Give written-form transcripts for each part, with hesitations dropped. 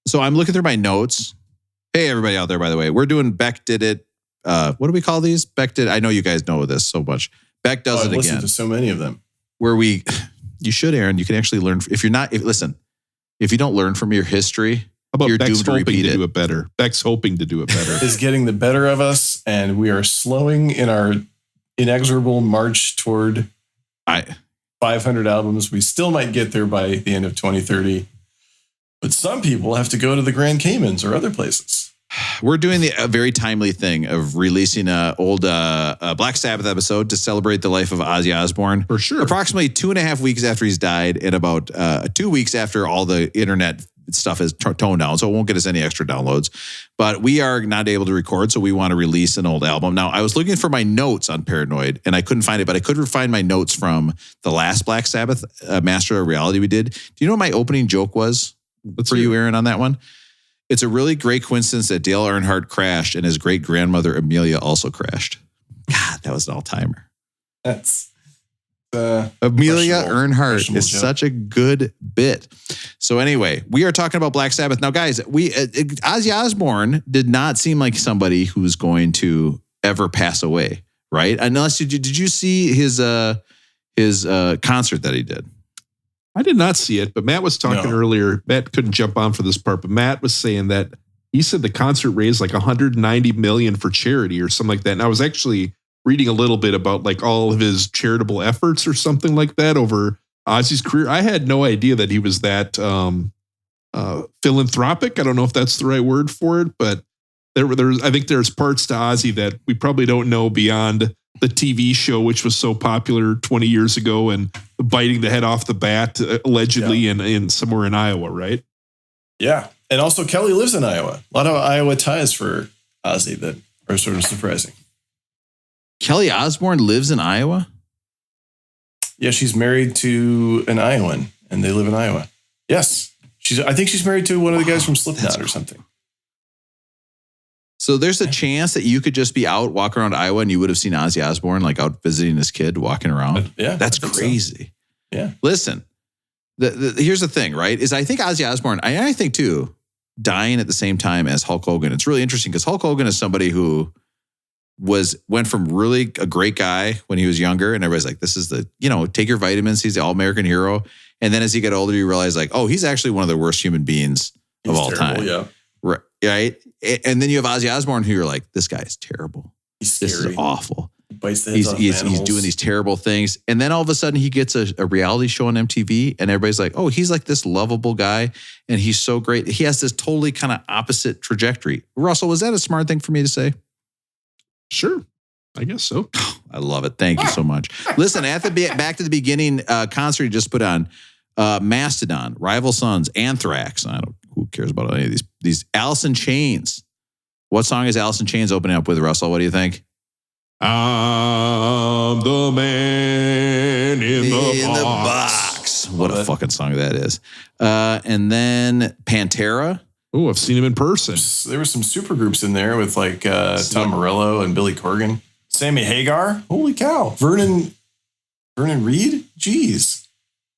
So I'm looking through my notes. Hey, everybody out there, by the way, we're doing Beck Did It. What do we call these? Beck Did. I know you guys know this so much. Beck Does It Again. I've listened to so many of them. You should, Aaron. You can actually learn. If you don't learn from your history, how about you're Beck's doomed to hoping repeat to it. do it better. Beck's hoping to do it better. Is getting the better of us, and we are slowing in our inexorable march toward 500 albums. We still might get there by the end of 2030. But some people have to go to the Grand Caymans or other places. We're doing a very timely thing of releasing an old Black Sabbath episode to celebrate the life of Ozzy Osbourne. For sure. Approximately 2.5 weeks after he's died and about 2 weeks after all the internet stuff is toned down. So it won't get us any extra downloads. But we are not able to record, so we want to release an old album. Now, I was looking for my notes on Paranoid, and I couldn't find it, but I could find my notes from the last Black Sabbath Master of Reality we did. Do you know what my opening joke was for you, Aaron, on that one? It's a really great coincidence that Dale Earnhardt crashed and his great-grandmother Amelia also crashed. God, that was an all-timer. That's Amelia Earnhardt is such a good bit. So anyway, we are talking about Black Sabbath. Now, guys, Ozzy Osbourne did not seem like somebody who's going to ever pass away, right? Unless did you see his concert that he did? I did not see it, but Matt was talking earlier. Matt couldn't jump on for this part, but Matt was saying that he said the concert raised like $190 million for charity or something like that. And I was actually reading a little bit about like all of his charitable efforts or something like that over Ozzy's career. I had no idea that he was that philanthropic. I don't know if that's the right word for it, but I think there's parts to Ozzy that we probably don't know beyond the TV show, which was so popular 20 years ago, and biting the head off the bat, allegedly in somewhere in Iowa, right? Yeah. And also Kelly lives in Iowa. A lot of Iowa ties for Ozzy that are sort of surprising. Kelly Osbourne lives in Iowa? Yeah, she's married to an Iowan, and they live in Iowa. Yes. I think she's married to one of the guys from Slipknot or something. So there's a chance that you could just be out walking around Iowa and you would have seen Ozzy Osbourne like out visiting his kid walking around. Yeah, that's crazy. So. Yeah. Listen, here's the thing, right? Is I think Ozzy Osbourne, I think too, dying at the same time as Hulk Hogan. It's really interesting because Hulk Hogan is somebody who went from really a great guy when he was younger, and everybody's like, this is take your vitamins. He's the all-American hero. And then as he got older, you realize like, oh, he's actually one of the worst human beings of all time. Yeah. Right. And then you have Ozzy Osbourne who you're like, this guy is terrible. This is awful. He bites the heads off he's doing these terrible things. And then all of a sudden he gets a reality show on MTV and everybody's like, oh, he's like this lovable guy. And he's so great. He has this totally kind of opposite trajectory. Russell, was that a smart thing for me to say? Sure. I guess so. I love it. Thank you so much. Listen, back to the beginning concert he just put on, Mastodon, Rival Sons, Anthrax. Who cares about any of these? Alice in Chains. What song is Alice in Chains opening up with, Russell? What do you think? I'm the man in the box. What a fucking song that is. And then Pantera. Oh, I've seen him in person. There were some super groups in there with like Tom Morello and Billy Corgan. Sammy Hagar. Holy cow. Vernon Reed. Jeez.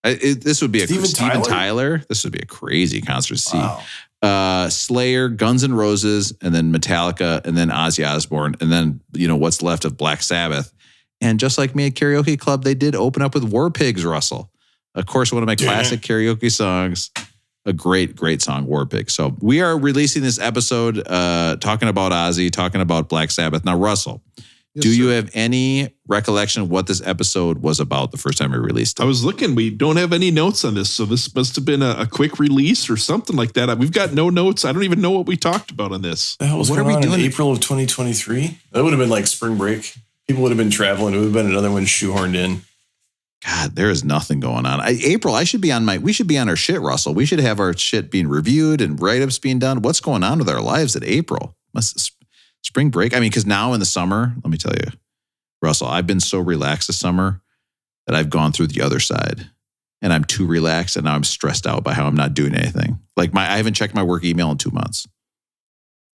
This would be Steven Tyler. This would be a crazy concert to see. Wow. Slayer, Guns N' Roses, and then Metallica, and then Ozzy Osbourne, and then what's left of Black Sabbath. And just like me at Karaoke Club, they did open up with War Pigs, Russell. Of course, one of my classic karaoke songs. A great, great song, War Pigs. So we are releasing this episode talking about Ozzy, talking about Black Sabbath. Now, Russell, do you have any recollection of what this episode was about the first time we released it? I was looking. We don't have any notes on this, so this must have been a quick release or something like that. We've got no notes. I don't even know what we talked about on this. The hell was going on in April of 2023? That would have been like spring break. People would have been traveling. It would have been another one shoehorned in. God, there is nothing going on. April, we should be on our shit, Russell. We should have our shit being reviewed and write-ups being done. What's going on with our lives at April? Spring break? I mean, because now in the summer, let me tell you, Russell, I've been so relaxed this summer that I've gone through the other side. And I'm too relaxed, and now I'm stressed out by how I'm not doing anything. Like I haven't checked my work email in 2 months.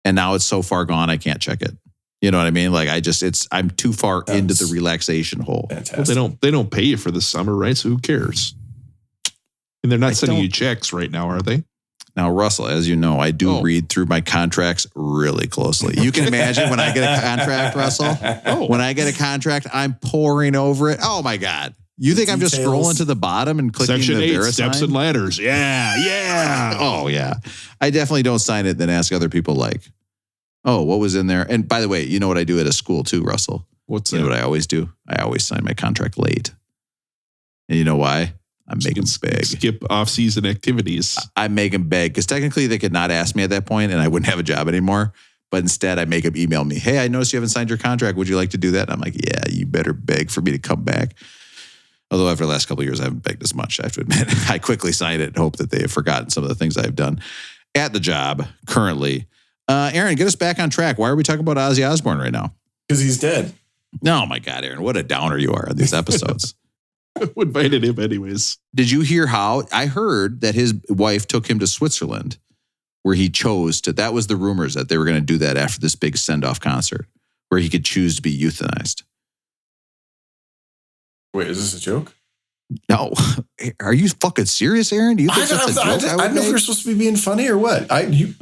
And now it's so far gone, I can't check it. You know what I mean? Like I'm too far into the relaxation hole. Fantastic. Well, they don't pay you for the summer, right? So who cares? And they're not sending you checks right now, are they? Now, Russell, as you know, I do read through my contracts really closely. You can imagine when I get a contract, Russell. When I get a contract, I'm poring over it. Oh my God. You think I'm just scrolling to the bottom and clicking Section the 8, VeriSign? steps and ladders. Yeah. Oh, yeah. I definitely don't sign it, then ask other people like, oh, what was in there? And by the way, you know what I do at a school too, Russell? What's that? You know what I always do? I always sign my contract late. And you know why? I'm making beg. Skip off-season activities. I make them beg because technically they could not ask me at that point and I wouldn't have a job anymore. But instead, I make them email me, hey, I noticed you haven't signed your contract. Would you like to do that? And I'm like, yeah, you better beg for me to come back. Although after the last couple of years, I haven't begged as much, I have to admit. I quickly signed it and hope that they have forgotten some of the things I've done at the job currently. Aaron, get us back on track. Why are we talking about Ozzy Osbourne right now? Because he's dead. Oh, my God, Aaron, what a downer you are on these episodes. I invited him anyways. Did you hear how? I heard that his wife took him to Switzerland where he chose to. That was the rumors that they were going to do that after this big send-off concert where he could choose to be euthanized. Wait, is this a joke? No. Are you fucking serious, Aaron? Do you think that's a joke? I know we're supposed to be being funny or what? You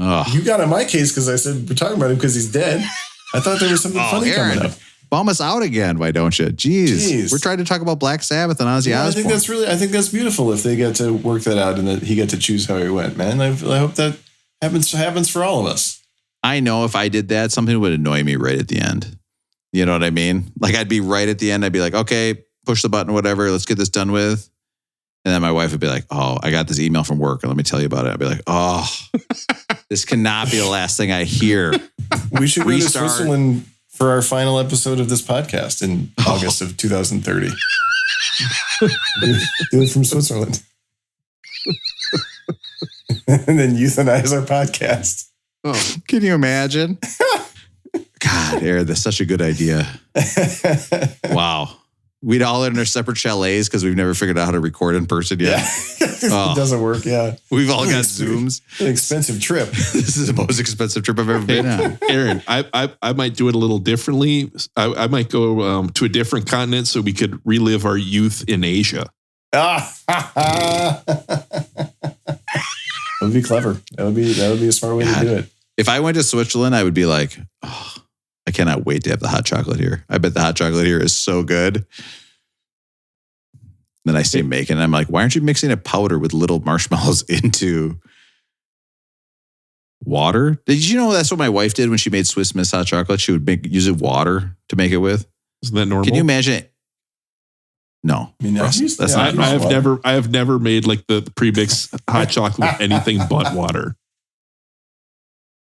got on my case because I said we're talking about him because he's dead. I thought there was something funny Aaron, coming up. Bum us out again, why don't you? Jeez. We're trying to talk about Black Sabbath and Ozzy Osbourne. I think that's beautiful if they get to work that out and that he get to choose how he went, man. I hope that happens for all of us. I know if I did that, something would annoy me right at the end. You know what I mean? Like I'd be right at the end. I'd be like, okay, push the button, whatever. Let's get this done with. And then my wife would be like, oh, I got this email from work and let me tell you about it. I'd be like, oh, this cannot be the last thing I hear. We should go to Switzerland for our final episode of this podcast in August of 2030. Do it from Switzerland. And then euthanize our podcast. Oh, can you imagine? God, Aaron, that's such a good idea. Wow. We'd all in our separate chalets because we've never figured out how to record in person yet. Yeah. It doesn't work, yeah. We've all got Zooms. An expensive trip. This is the most expensive trip I've ever been on. Aaron, I might do it a little differently. I might go to a different continent so we could relive our youth in Asia. That would be clever. That would be a smart way to do it. If I went to Switzerland, I would be like, oh, I cannot wait to have the hot chocolate here. I bet the hot chocolate here is so good. Then I see making, and I'm like, why aren't you mixing a powder with little marshmallows into water? Did you know that's what my wife did when she made Swiss Miss hot chocolate? She would use water to make it with. Isn't that normal? Can you imagine it? No, I mean, Russ, that's not. I have never made like the pre-mixed hot chocolate with anything but water.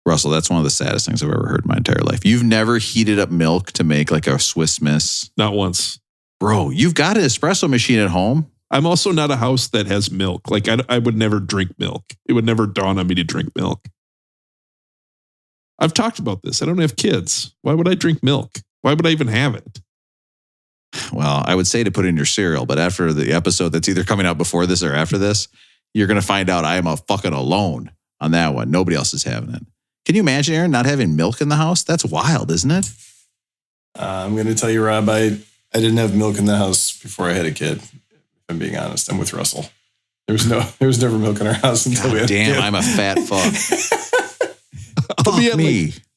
Russell, that's one of the saddest things I've ever heard in my entire life. You've never heated up milk to make like a Swiss Miss? Not once. Bro, you've got an espresso machine at home. I'm also not a house that has milk. Like I would never drink milk. It would never dawn on me to drink milk. I've talked about this. I don't have kids. Why would I drink milk? Why would I even have it? Well, I would say to put in your cereal, but after the episode that's either coming out before this or after this, you're going to find out I am a fucking alone on that one. Nobody else is having it. Can you imagine, Aaron, not having milk in the house? That's wild, isn't it? I'm going to tell you, Rob, I didn't have milk in the house before I had a kid. If I'm being honest, I'm with Russell. There was never milk in our house until we had a kid. I'm a fat fuck.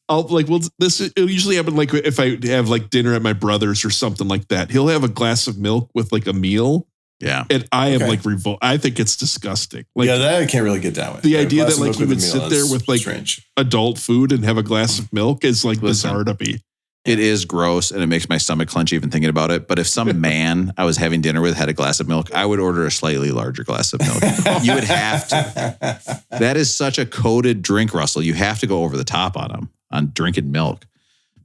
It'll usually happen like if I have like dinner at my brother's or something like that. He'll have a glass of milk with like a meal. Yeah. And I am like revolt. I think it's disgusting. Like, yeah, that I can't really get down with. The idea that like you would sit there with like adult food and have a glass of milk is like bizarre to me. It is gross and it makes my stomach clench even thinking about it. But if some man I was having dinner with had a glass of milk, I would order a slightly larger glass of milk. You would have to. That is such a coded drink, Russell. You have to go over the top on them, on drinking milk.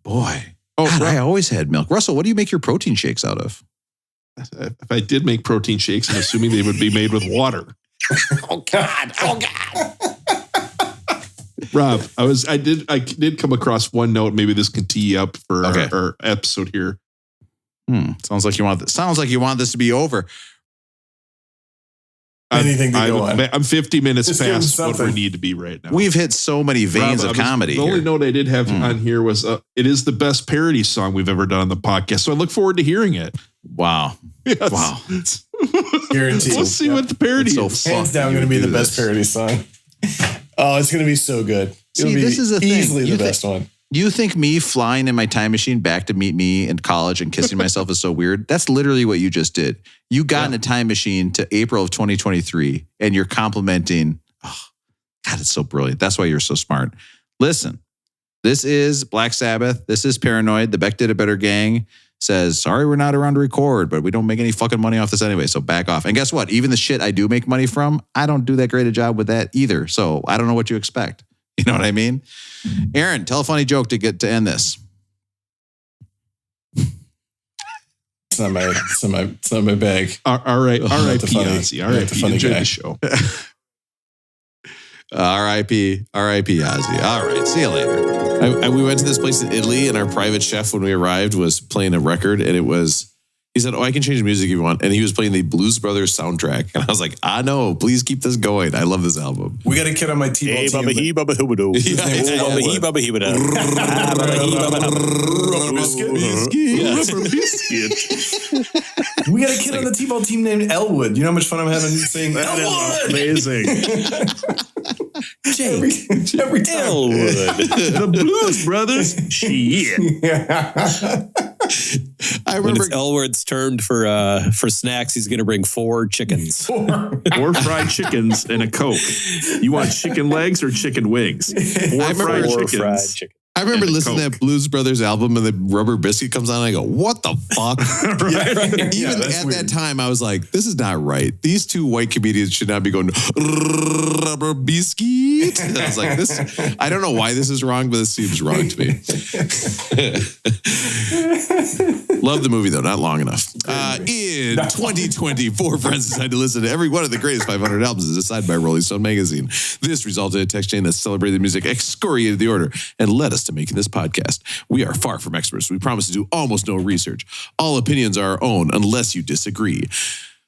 Boy. God, I always had milk. Russell, what do you make your protein shakes out of? If I did make protein shakes, I'm assuming they would be made with water. Oh God. Rob, I did come across one note. Maybe this can tee up for our episode here. Sounds like you want this to be over. Anything to go on. I'm 50 minutes past what we need to be right now. We've hit so many veins of comedy. The only note I did have on here was it is the best parody song we've ever done on the podcast. So I look forward to hearing it. Wow. Yes. Wow. Guaranteed. Let's see what the parody is. Hands down going to be the best parody song. Oh, it's going to be so good. See, this is a thing. Easily the best one. You think me flying in my time machine back to meet me in college and kissing myself is so weird? That's literally what you just did. You got in a time machine to April of 2023 and you're complimenting. Oh, God, it's so brilliant. That's why you're so smart. Listen, this is Black Sabbath. This is Paranoid. The Beck Did It Better gang says, sorry, we're not around to record, but we don't make any fucking money off this anyway. So back off. And guess what? Even the shit I do make money from, I don't do that great a job with that either. So I don't know what you expect. You know what I mean? Aaron, tell a funny joke to end this. It's not my bag. All right, R.I.P. Ozzy. R.I.P. Enjoy the show. R.I.P. Ozzy. All right, see you later. We went to this place in Italy, and our private chef, when we arrived, was playing a record, and he said, I can change the music if you want. And he was playing the Blues Brothers soundtrack. And I was like, I know, please keep this going. I love this album. We got a kid on my team. Hey, Bubba Hee, Bubba Hooba-Doo. Bubba Hee, We got a kid on the T-ball team named Elwood. You know how much fun I'm having saying Elwood? Amazing. Every time. Elwood. The Blues Brothers. Shit. I remember when it's Elwood's turn for snacks, he's going to bring 4 chickens. 4 fried chickens and a Coke. You want chicken legs or chicken wings? 4 fried chickens. I remember listening to that Blues Brothers album and the Rubber Biscuit comes on and I go, what the fuck? Right. Even at that time, I was like, this is not right. These 2 white comedians should not be going, Rubber Biscuit. And I was like, I don't know why this is wrong, but this seems wrong to me. Love the movie, though, not long enough. In 2020, 4 friends decided to listen to every one of the greatest 500 albums as decided by Rolling Stone magazine. This resulted in a text chain that celebrated music, excoriated the order, and led us to making this podcast. We are far from experts. We promise to do almost no research. All opinions are our own unless you disagree.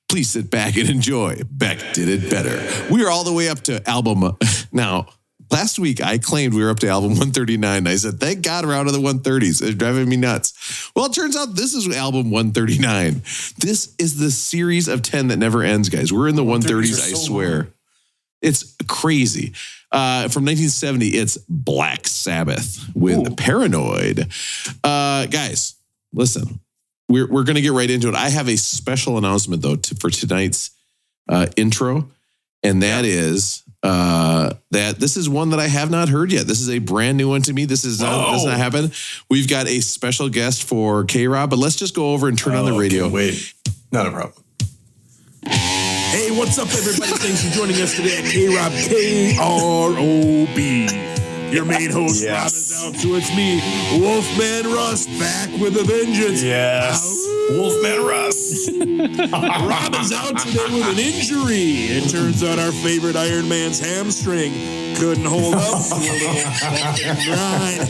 Please sit back and enjoy. Beck Did It Better. We are all the way up to album. Now, last week I claimed we were up to album 139. I said, thank God we're out of the 130s. It's driving me nuts. Well, it turns out this is album 139. This is the series of 10 that never ends, guys. We're in the 130s, I swear. Long. It's crazy. From 1970, it's Black Sabbath with Paranoid. Guys, listen, we're going to get right into it. I have a special announcement, though, for tonight's intro, and that is that this is one that I have not heard yet. This is a brand new one to me. This does not happen. We've got a special guest for K-Rob, but let's just go over and turn on the radio. Wait, not a problem. Hey, what's up, everybody? Thanks for joining us today at K-Rob, K-R-O-B. Your main host, Rob, is out, so it's me, Wolfman Russ, back with a vengeance. Yes. Wolfman Russ. Rob is out today with an injury. It turns out our favorite Iron Man's hamstring couldn't hold up to a little fucking grind.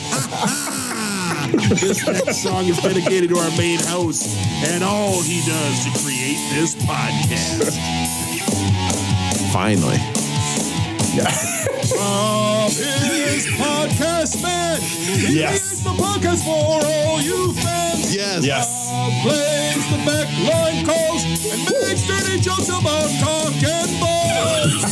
This next song is dedicated to our main host and all he does to create this podcast. Finally. Rob is podcast man. He makes the podcast for all you fans. Yes. Rob plays the back line calls and makes dirty jokes about cock and balls.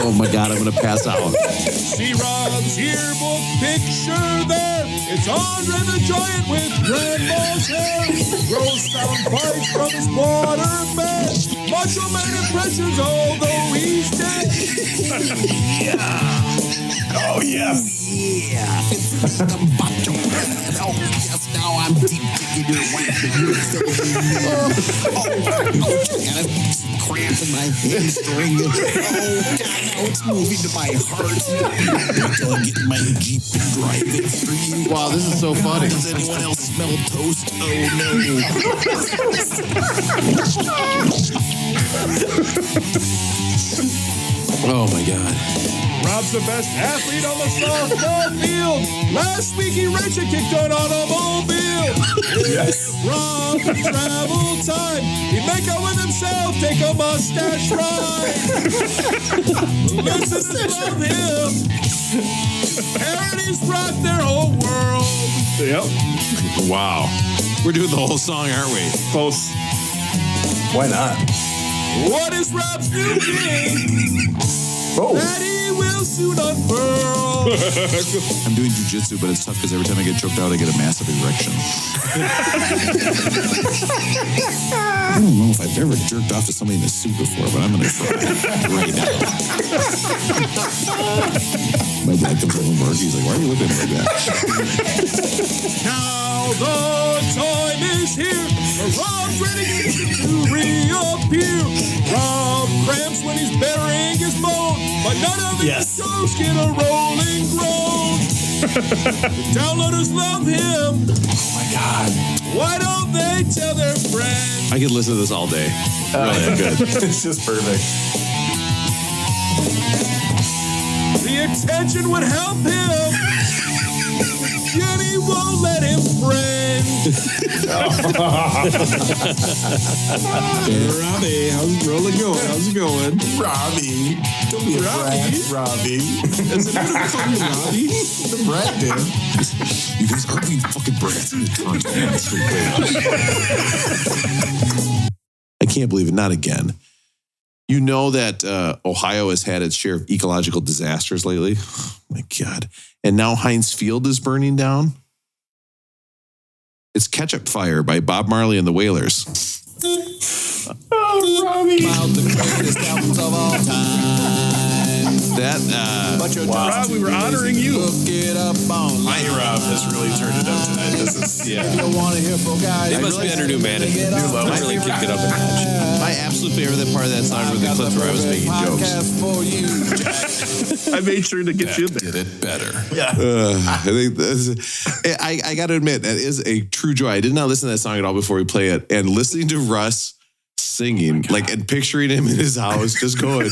Oh my God, I'm going to pass out. See Rob's yearbook picture there. It's Andre the Giant with grandma's hair. Gross sound bites from his water bed. Macho Man impressions, although he's dead. Yeah. Oh, yes. Yeah. It's the macho man. Oh, yes, now I'm deep digging your wife and you're got a cramp in my hamstring. Oh, God, now it's moving to my heart. Until I get in my Jeep and drive it for you. Wow, this is so funny. Does anyone else smell toast? Oh, no. Oh, my God. Rob's the best athlete on the softball field. Last week he raced and kicked an automobile. Yes. Rob in travel time. He'd make out with himself, take a mustache ride. Listen to love him. Parodies rock their whole world. Yep. Wow. We're doing the whole song, aren't we? Close. Why not? What is Rob's new game? That he will soon unfurl. I'm doing jujitsu, but it's tough because every time I get choked out, I get a massive erection. I don't know if I've ever jerked off to somebody in a suit before, but I'm going to try right now. My dad comes home from work. He's like, why are you looking at me like that? Now the time is here for Rob's renegades to reappear. Rob cramps when he's burying his bone, but none of his jokes get a rolling groan. The downloaders love him. Oh my God. Why don't they tell their friends? I could listen to this all day. Really good. It's just perfect. The attention would help him. Jenny won't let him friend. Robbie, how's it rolling going? How's it going? Robbie. Don't be a brat, Robbie. Is it call you Robbie? The brat dude. You guys aren't being fucking brats. I can't believe it. Not again. You know that Ohio has had its share of ecological disasters lately. Oh my God. And now Heinz Field is burning down. It's Ketchup Fire by Bob Marley and the Wailers. Oh, Robbie. About the greatest albums of all time. That, wow. Rob, we were honoring you. Look it up online. My Rob has really turned it up tonight. This is, If you want to hear from guys, They must be under new management. love I really kicked it up a notch. my absolute favorite part of that song were the clips where I was making jokes. for you. I made sure to get you in there. Did it better. I think I got to admit, that is a true joy. I did not listen to that song at all before we play it. And listening to Russ singing, and picturing him in his house just going,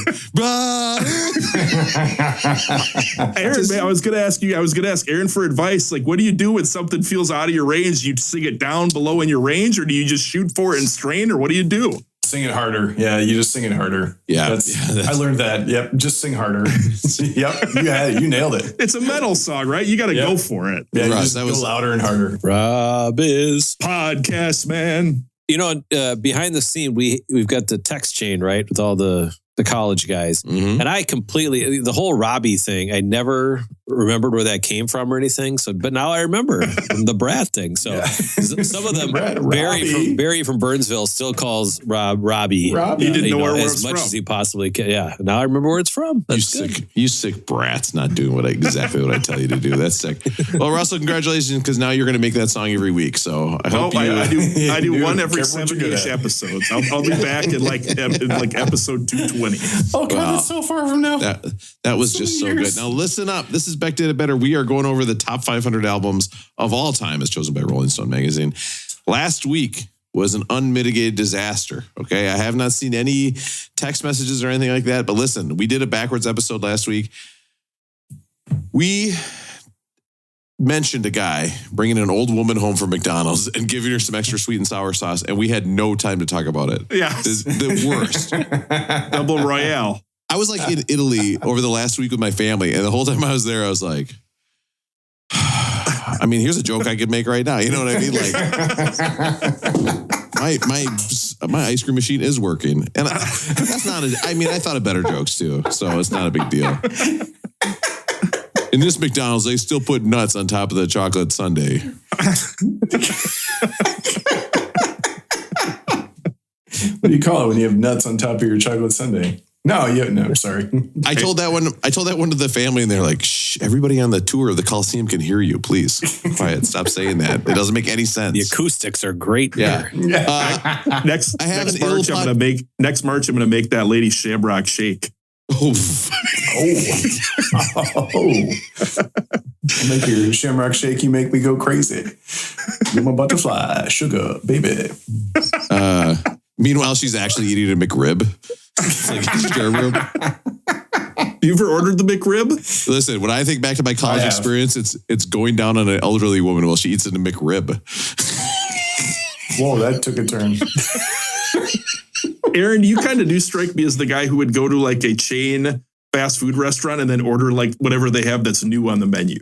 Aaron, man, I was gonna ask Aaron for advice. Like, what do you do when something feels out of your range? You sing it down below in your range, or do you just shoot for it and strain, or what do you do? Sing it harder. Yeah, you just sing it harder. Yeah. I learned that. Yep, just sing harder. Yep, you had it. You nailed it. It's a metal song, right? You got to go for it. Yeah, Russ, you just go louder and harder. Rob is Podcast, man. You know, behind the scene, we've got the text chain, right, with all the college guys. Mm-hmm. And I completely, the whole Robbie thing, I never remembered where that came from or anything. So, but now I remember from the Brad thing. So some of them, Barry from Burnsville still calls Robbie. He didn't know where it was as much from. as he possibly can. Yeah. Now I remember where it's from. That's good. You sick brats, not doing exactly what I tell you to do. That's sick. Well, Russell, congratulations, because now you're going to make that song every week. So I hope I do Dude, one every careful what you're good 7-ish at. episodes. I'll be back in like episode 220. Oh, God, Wow. that's so far from now. That was just so good. Now listen up. This is Beck Did It Better. We are going over the top 500 albums of all time as chosen by Rolling Stone magazine. Last week was an unmitigated disaster. Okay. I have not seen any text messages or anything like that, but listen, we did a backwards episode last week. We mentioned a guy bringing an old woman home from McDonald's and giving her some extra sweet and sour sauce, and we had no time to talk about it. Yeah. The worst. Double Royale. I was like in Italy over the last week with my family, and the whole time I was there, I was like, I mean, here's a joke I could make right now. You know what I mean? Like, my ice cream machine is working, and that's not. I thought of better jokes too, so it's not a big deal. In this McDonald's, they still put nuts on top of the chocolate sundae. What do you call it when you have nuts on top of your chocolate sundae? No, sorry. I told that one to the family, and they're like, "Shh! Everybody on the tour of the Coliseum can hear you. Please, quiet. Stop saying that. It doesn't make any sense." The acoustics are great. Yeah. There. Next March, I'm gonna make that lady Shamrock shake. I'll make your shamrock shake. You make me go crazy. You're my butterfly, sugar, baby. Meanwhile, she's actually eating a McRib. It's like a scare rib. You ever ordered the McRib? Listen, when I think back to my college experience, it's going down on an elderly woman while she eats a McRib. Whoa, that took a turn. Aaron, you kind of do strike me as the guy who would go to like a chain fast food restaurant and then order like whatever they have that's new on the menu?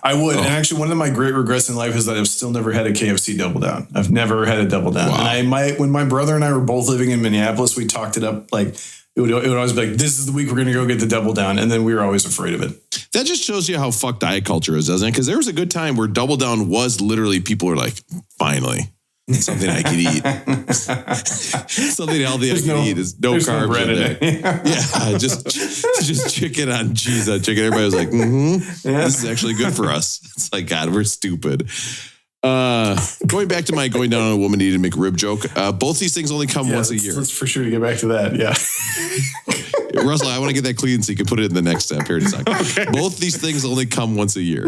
I would. And actually, one of my great regrets in life is that I've still never had a KFC Double Down. I've never had a Double Down. Wow. And when my brother and I were both living in Minneapolis, we talked it up like it would always be like, this is the week we're going to go get the Double Down. And then we were always afraid of it. That just shows you how fucked diet culture is, doesn't it? Because there was a good time where Double Down was literally, people were like, finally, something I could eat. Something healthy I could eat. There's no carbs in there. Yeah, just chicken on cheese on chicken. Everybody was like, this is actually good for us. It's like, God, we're stupid. Going back to my going down on a woman eating McRib joke, both these things only come once a year. Let's for sure to get back to that. Yeah. Russell, I want to get that clean so you can put it in the next parody song. Okay. Both these things only come once a year.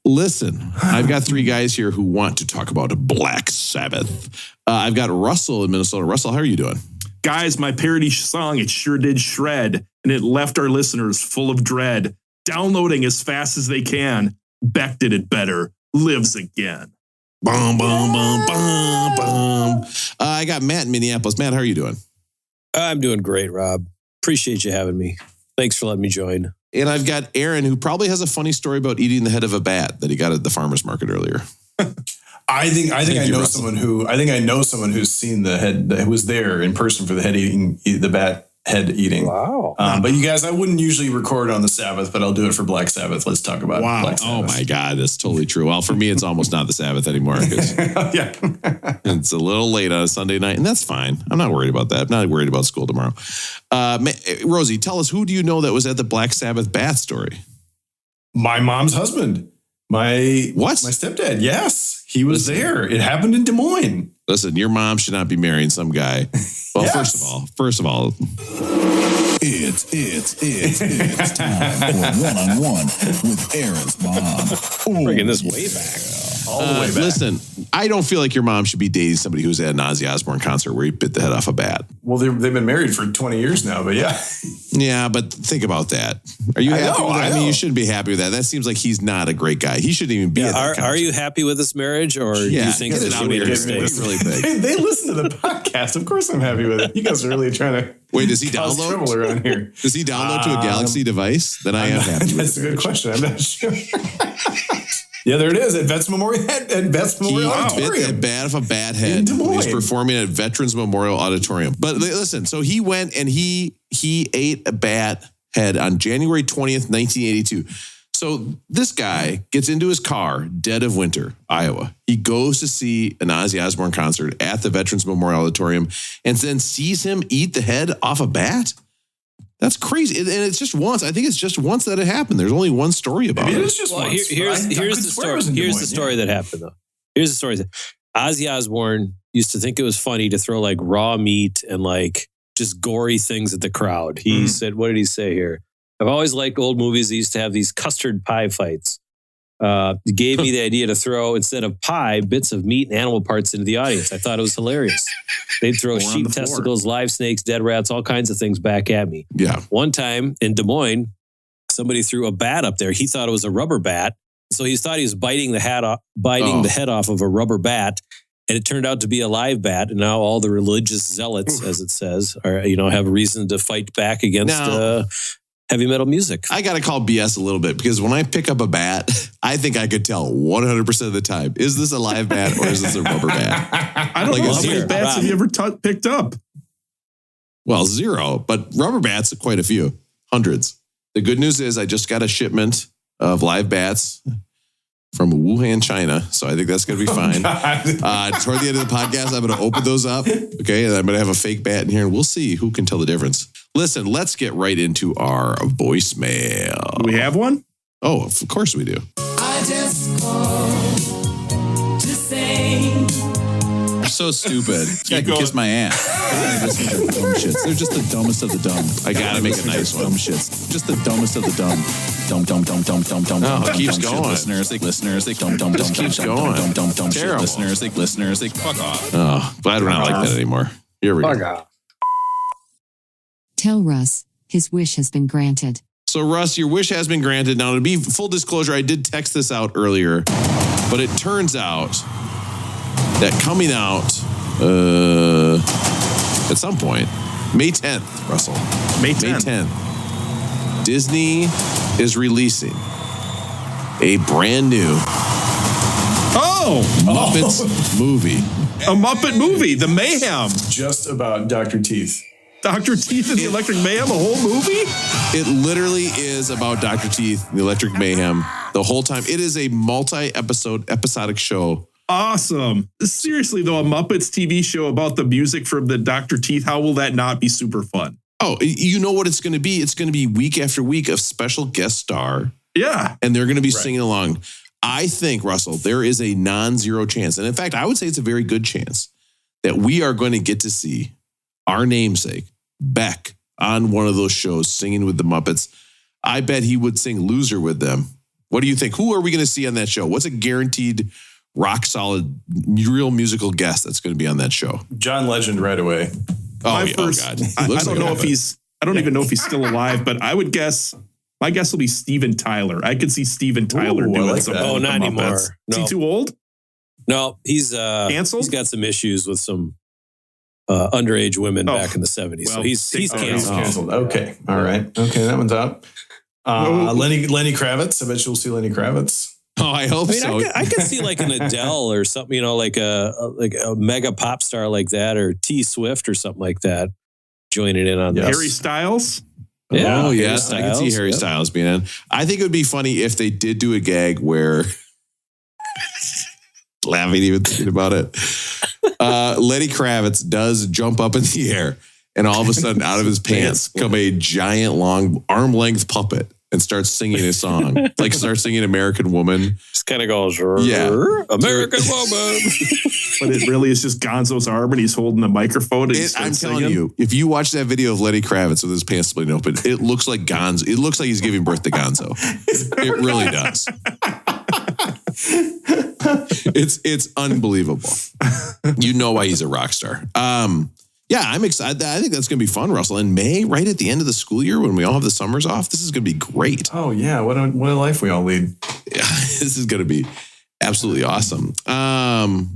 Listen, I've got three guys here who want to talk about Black Sabbath. I've got Russell in Minnesota. Russell, how are you doing? Guys, my parody song, it sure did shred, and it left our listeners full of dread. Downloading as fast as they can. Beck did it better. Lives again. Boom, boom, boom, boom, boom. I got Matt in Minneapolis. Matt, how are you doing? I'm doing great, Rob. Appreciate you having me. Thanks for letting me join. And I've got Aaron, who probably has a funny story about eating the head of a bat that he got at the farmer's market earlier. I think I know someone who's seen the head, who was there in person for the bat head eating. Wow. But you guys, I wouldn't usually record on the Sabbath, but I'll do it for Black Sabbath. Let's talk about Black Sabbath. Oh my God, that's totally true. Well, for me, it's almost not the Sabbath anymore. Yeah. It's a little late on a Sunday night, and that's fine. I'm not worried about that. I'm not worried about school tomorrow. Rosie, tell us, who do you know that was at the Black Sabbath bath story? My mom's husband. My stepdad. Yes, he was there. It happened in Des Moines. Listen, your mom should not be marrying some guy. Well, Yes. first of all, It's time for one-on-one with Aaron's mom. Bringing this way back. All the way back. Listen, I don't feel like your mom should be dating somebody who's at an Ozzy Osbourne concert where he bit the head off a bat. Well, they've been married for 20 years now, but yeah. Yeah, but think about that. Are you happy with that? I mean, you shouldn't be happy with that. That seems like he's not a great guy. He shouldn't even be at that concert. Are you happy with this marriage, or do you think get it that out she made a here. mistake? It's really big. They listen to the podcast. Of course I'm happy with it. You guys are really trying to Wait, does he cause download? trouble around here. Does he download to a Galaxy device? Then I am happy with That's a good question. I'm not sure. Yeah, there it is at Vets Memorial Auditorium. Bit the bat of a bat head. In Des Moines. He's performing at Veterans Memorial Auditorium. But listen, so he went and he ate a bat head on January 20th, 1982. So this guy gets into his car, dead of winter, Iowa. He goes to see an Ozzy Osbourne concert at the Veterans Memorial Auditorium and then sees him eat the head off a bat. That's crazy. And it's just once. I think it's just once that it happened. There's only one story about it. It's just once. Here's the story. Here's the story that happened, though. Here's the story. Ozzy Osbourne used to think it was funny to throw like raw meat and like just gory things at the crowd. He said, what did he say here? I've always liked old movies that used to have these custard pie fights. He gave me the idea to throw, instead of pie, bits of meat and animal parts into the audience. I thought it was hilarious. They'd throw sheep testicles, live snakes, dead rats, all kinds of things back at me. Yeah. One time in Des Moines, somebody threw a bat up there. He thought it was a rubber bat. So he thought he was biting the head off of a rubber bat. And it turned out to be a live bat. And now all the religious zealots, as it says, have reason to fight back against heavy metal music. I got to call BS a little bit because when I pick up a bat, I think I could tell 100% of the time, is this a live bat or is this a rubber bat? I don't know. How many bats have you ever picked up? Well, 0, but rubber bats, quite a few, hundreds. The good news is I just got a shipment of live bats from Wuhan, China. So I think that's going to be fine. Toward the end of the podcast, I'm going to open those up. Okay. And I'm going to have a fake bat in here and we'll see who can tell the difference. Listen, let's get right into our voicemail. Do we have one? Oh, of course we do. I just called to say. You're so stupid. This guy can kiss my ass. Dumb shits. They're just the dumbest of the dumb. I got to make a nice one. Dumb shits. Just the dumbest of the dumb. Dumb. Oh, it keeps going. Listeners, dumb. Just keeps going. Dumb. Terrible. Listeners, fuck off. Oh, glad we're not like that anymore. Here we go. Fuck off. Tell Russ his wish has been granted. So, Russ, your wish has been granted. Now, to be full disclosure, I did text this out earlier, but it turns out that coming out at some point May 10th, Russell. May 10th. May 10th. Disney is releasing a brand new Muppets movie. A Muppet movie, The Mayhem. Just about Dr. Teeth. Dr. Teeth and the Electric Mayhem, a whole movie? It literally is about Dr. Teeth, the Electric Mayhem, the whole time. It is a episodic show. Awesome. Seriously, though, a Muppets TV show about the music from the Dr. Teeth, how will that not be super fun? Oh, you know what it's going to be? It's going to be week after week of special guest star. Yeah. And they're going to be singing along. I think, Russell, there is a non-zero chance. And in fact, I would say it's a very good chance that we are going to get to see our namesake, Beck, on one of those shows singing with the Muppets. I bet he would sing Loser with them. What do you think? Who are we going to see on that show? What's a guaranteed, rock solid, real musical guest that's going to be on that show? John Legend right away. God. I don't know if he's, I don't even know if he's still alive, but I would guess, my guess will be Steven Tyler. I could see Steven Tyler doing something. Oh, not anymore. No. Is he too old? No, he's canceled. He's got some issues with some underage women back in the 70s. Well, so he's canceled. Okay. All right. Okay, that one's out. Lenny Kravitz. I bet you'll see Lenny Kravitz. Oh, I hope so. I could see like an Adele or something, like a mega pop star like that, or T Swift or something like that, joining in on this. Harry Styles. Yeah. Oh, yes. I can see Harry Styles being in. I think it would be funny if they did do a gag where laughing even thinking about it. Lenny Kravitz does jump up in the air, and all of a sudden, out of his pants come a giant, long, arm-length puppet and starts singing a song. Like starts singing American Woman. Just kind of goes, American Woman. But it really is just Gonzo's arm and he's holding the microphone. And I'm telling you, if you watch that video of Lenny Kravitz with his pants splitting open, it looks like Gonzo. It looks like he's giving birth to Gonzo. It really does. It's unbelievable. You know why he's a rock star. Yeah, I'm excited. I think that's going to be fun, Russell. In May, right at the end of the school year, when we all have the summers off, this is going to be great. Oh, yeah. What a life we all lead. Yeah, this is going to be absolutely awesome. Well,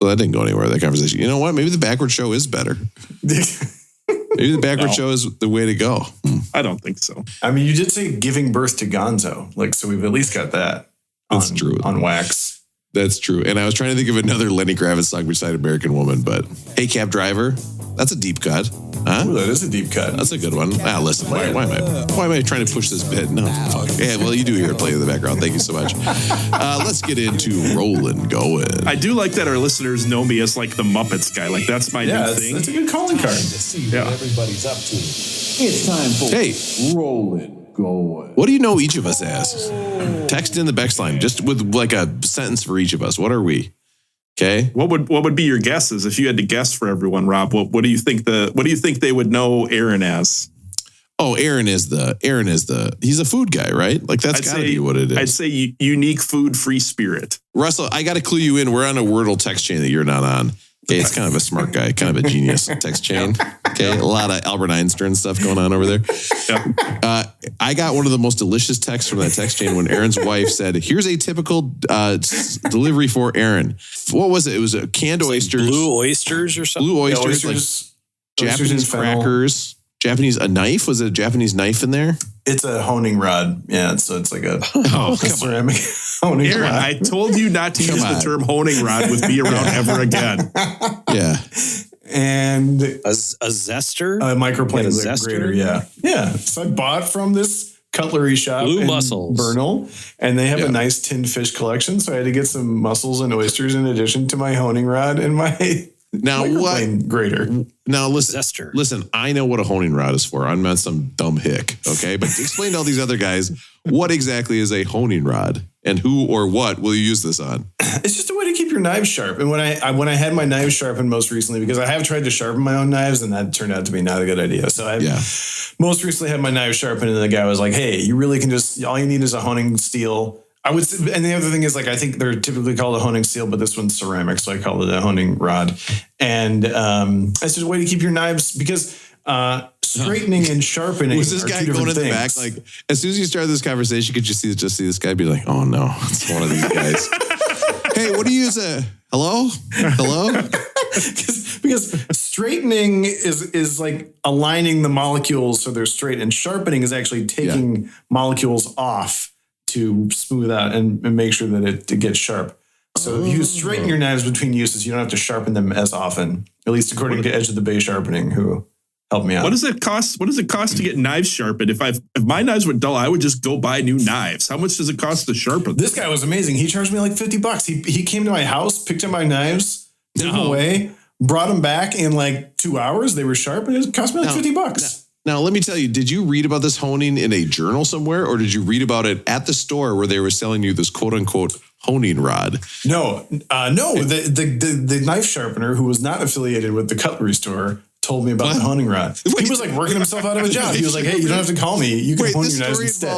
that didn't go anywhere, that conversation. You know what? Maybe the backward show is better. Maybe the backward show is the way to go. I don't think so. I mean, you did say giving birth to Gonzo. Like, so we've at least got that. That's true. On wax. That's true. And I was trying to think of another Lenny Kravitz song beside American Woman, but Hey Cab Driver, that's a deep cut. Huh? Ooh, that is a deep cut. That's a good one. Listen, why am I trying to push this bit? No, fuck. Yeah, well, you do hear it play in the background. Thank you so much. Let's get into Rollin' Going. I do like that our listeners know me as like the Muppets guy. Like that's my new thing. That's a good calling card. What everybody's up to. It's time for Rollin' Going. What do you know each of us as? Text in the Bex line, just with like a sentence for each of us. What are we? Okay. What would be your guesses if you had to guess for everyone, Rob? What do you think they would know Aaron as? Oh, Aaron is he's a food guy, right? Like that's gotta be what it is. I'd say unique food, free spirit. Russell, I got to clue you in. We're on a Wordle text chain that you're not on. Okay, it's kind of a smart guy, kind of a genius text chain. Okay, a lot of Albert Einstein stuff going on over there. Yeah. I got one of the most delicious texts from that text chain when Aaron's wife said, "Here's a typical delivery for Aaron." What was it? It was canned oysters, like blue oysters or something. Blue oysters, like Japanese crackers. A knife? Was it a Japanese knife in there? It's a honing rod. Yeah, so it's like a ceramic honing Aaron, rod. I told you not to use the term honing rod with me around ever again. Yeah. And a zester? A microplane grater, yeah. Yeah. So I bought from this cutlery shop Blue in Mussels. Bernal, and they have a nice tinned fish collection, so I had to get some mussels and oysters in addition to my honing rod and my grater. Now listen, I know what a honing rod is for. I'm not some dumb hick, okay? But explain to all these other guys, what exactly is a honing rod and who or what will you use this on? It's just a way to keep your knives sharp. And when I had my knives sharpened most recently, because I have tried to sharpen my own knives and that turned out to be not a good idea. So I most recently had my knives sharpened and the guy was like, hey, you really can all you need is a honing steel. And the other thing is, like, I think they're typically called a honing steel, but this one's ceramic, so I call it a honing rod. And it's just a way to keep your knives, because straightening and sharpening. Was this guy going in the back? Like, as soon as you started this conversation, could you see this guy be like, "Oh no, it's one of these guys." Hey, what do you use? Hello? because straightening is like aligning the molecules so they're straight, and sharpening is actually taking molecules off to smooth out and make sure that it gets sharp. So if you straighten your knives between uses, you don't have to sharpen them as often, at least according to Edge of the Bay Sharpening, who helped me out. What does it cost? What does it cost to get knives sharpened? If my knives were dull, I would just go buy new knives. How much does it cost to sharpen? This guy was amazing. He charged me like $50. He came to my house, picked up my knives, took them away, brought them back in like 2 hours. They were sharp, and it cost me like $50. Now, let me tell you, did you read about this honing in a journal somewhere, or did you read about it at the store where they were selling you this quote unquote honing rod? No. The knife sharpener, who was not affiliated with the cutlery store, told me about the honing rod. He was like working himself out of a job. He was like, hey, you don't have to call me. You can hone your knives instead.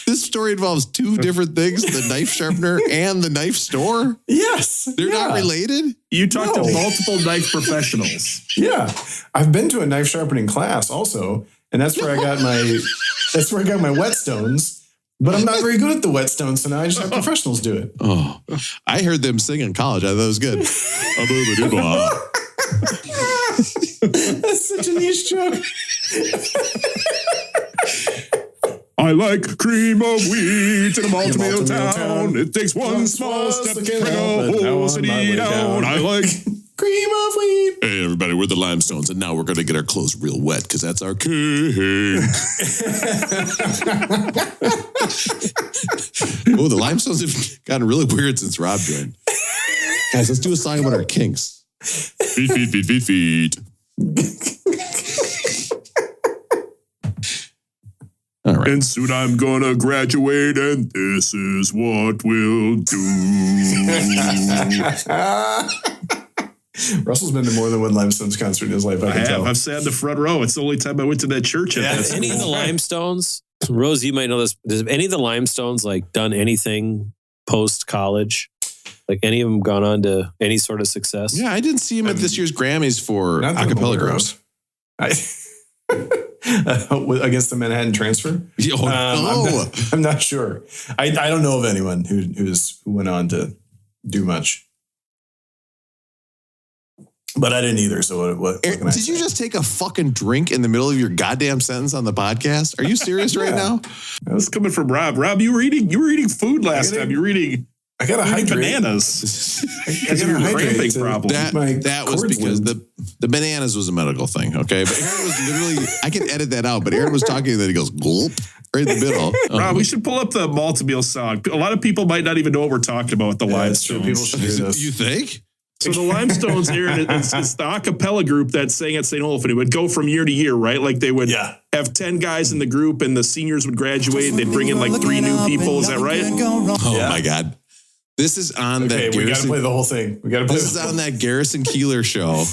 This story involves two different things, the knife sharpener and the knife store? Yes. They're not related? You talked to multiple knife professionals. Yeah. I've been to a knife sharpening class also, and that's where I got my whetstones. But I'm not very good at the whetstones, so now I just have professionals do it. Oh, I heard them sing in college. I thought it was good. That's such a niche joke. I like cream of wheat in a malt-meal town. It takes one small step to bring a whole city down. I like cream of wheat. Hey, everybody, we're the Limestones, and now we're going to get our clothes real wet because that's our king. Oh, the Limestones have gotten really weird since Rob joined. Guys, let's do a song about our kinks. Feet, feet, feet, feet, feet. All right. And soon I'm gonna graduate, and this is what we'll do. Russell's been to more than one Limestones concert in his life. I can tell. I've sat in the front row. It's the only time I went to that church. Any of the Limestones, Rose, you might know this. Does any of the Limestones like done anything post college? Like any of them gone on to any sort of success? Yeah, I didn't see him at this year's Grammys for acapella girls. Against the Manhattan Transfer? I'm not sure. I don't know of anyone who went on to do much. But I didn't either. So what Aaron, can I did say? you just take a fucking drink in the middle of your goddamn sentence on the podcast? Are you serious right now? That was coming from Rob. Rob, you were eating food last time. You were eating. I got to hydrate. Bananas. I got a cramping problem. That was because the bananas was a medical thing, okay? But Aaron was literally, I can edit that out, but Aaron was talking and then he goes, gulp, right in the middle. Rob, we should pull up the Maltmeal song. A lot of people might not even know what we're talking about with the Limestones. People should do this. You think? So the Limestones, Aaron, it's the a cappella group that sang at St. Olaf, and it would go from year to year, right? Like they would have 10 guys in the group, and the seniors would graduate, and they'd bring in like 3 new people. Is that right? Oh, my God. This is on that. We got to play the whole thing. This is on that Garrison Keillor show.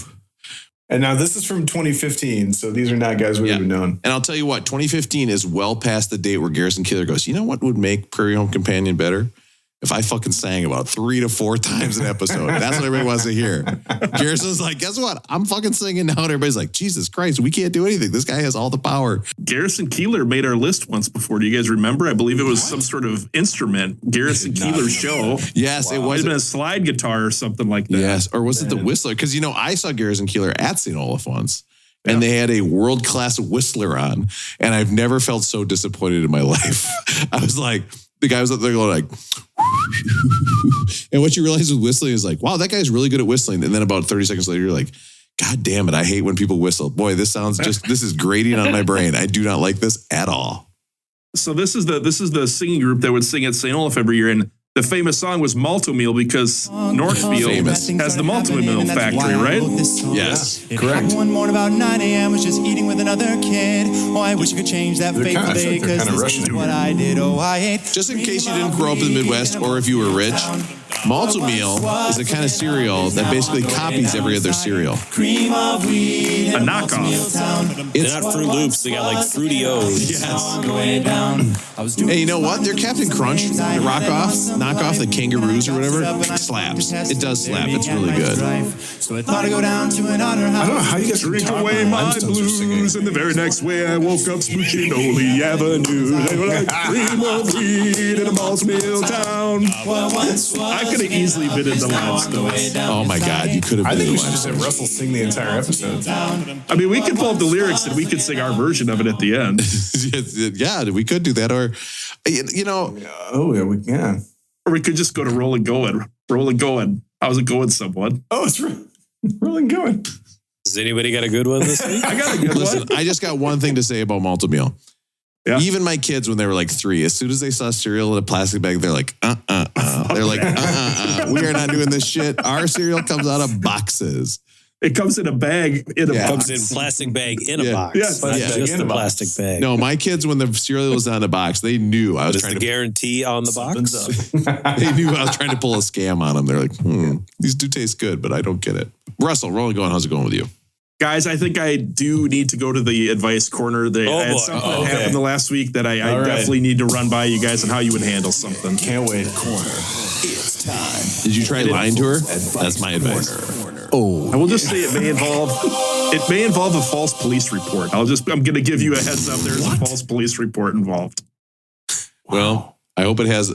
And now this is from 2015, so these are not guys we would have known. And I'll tell you what, 2015 is well past the date where Garrison Keillor goes, you know what would make Prairie Home Companion better? If I fucking sang about 3 to 4 times an episode. That's what everybody wants to hear. Garrison's like, guess what? I'm fucking singing now. And everybody's like, Jesus Christ, we can't do anything. This guy has all the power. Garrison Keillor made our list once before. Do you guys remember? I believe it was some sort of instrument. Garrison Keillor's show. Yes, it was. It might have been a slide guitar or something like that. Yes, or was it the whistler? Because, I saw Garrison Keillor at St. Olaf once. And they had a world-class whistler on. And I've never felt so disappointed in my life. I was like, the guy was up there going like, and what you realize with whistling is like, wow, that guy's really good at whistling. And then about 30 seconds later, you're like, God damn it, I hate when people whistle. Boy, this is grating on my brain. I do not like this at all. So this is the singing group that would sing at St. Olaf every year. And the famous song was Maltmeal because Northfield has the Maltmeal factory, right? Yes, correct. One morning about 9 a.m. was just eating with another kid. Oh, I wish I could change that fateful day because this is what I did. Oh, I hate. Just in case you didn't grow up in the Midwest or if you were rich, Maltmeal is a kind of cereal that basically copies every other cereal. Cream of wheat. A knockoff. They're not Fruit Loops. They got like Fruity O's. Yes. Hey, you know what? Their Captain Crunch knock off the kangaroos or whatever, slaps. It does slap. It's really good. So I thought I'd go down to an honor house. I don't know how you guys drink away my blues, and the very next way I woke up smooching Ole Avenue. They were like cream of wheat in a Maltmeal town. I could have easily been in the Live Stones. Oh my God, you could have been. I think we should just have Russell sing the entire episode. I mean, we could pull up the lyrics and we could sing our version of it at the end. Yeah, we could do that. Or, you know. Oh, yeah, we can. Or we could just go to Rollin' Going. Rollin' Going. How's it going, someone? Oh, it's Rollin' Going. Has anybody got a good one this week? I got a good one. I just got one thing to say about malted meal. Yeah. Even my kids, when they were like 3, as soon as they saw cereal in a plastic bag, they're like, They're like, we are not doing this shit. Our cereal comes out of boxes. It comes in a bag. It comes in plastic bag in a box. Yes, just a plastic bag. No, my kids, when the cereal was on the box, they knew I was trying to guarantee on the box. They knew I was trying to pull a scam on them. They're like, these do taste good, but I don't get it. Russell, Rolling Going, how's it going with you? Guys, I think I do need to go to the advice corner. I had something that happened the last week that I definitely need to run by you guys on how you would handle something. Can't wait. Corner. It's time. Did you try lying to her? That's my advice. Oh, I will just say it may involve a false police report. I'm going to give you a heads up. There's a false police report involved. Well, I hope it has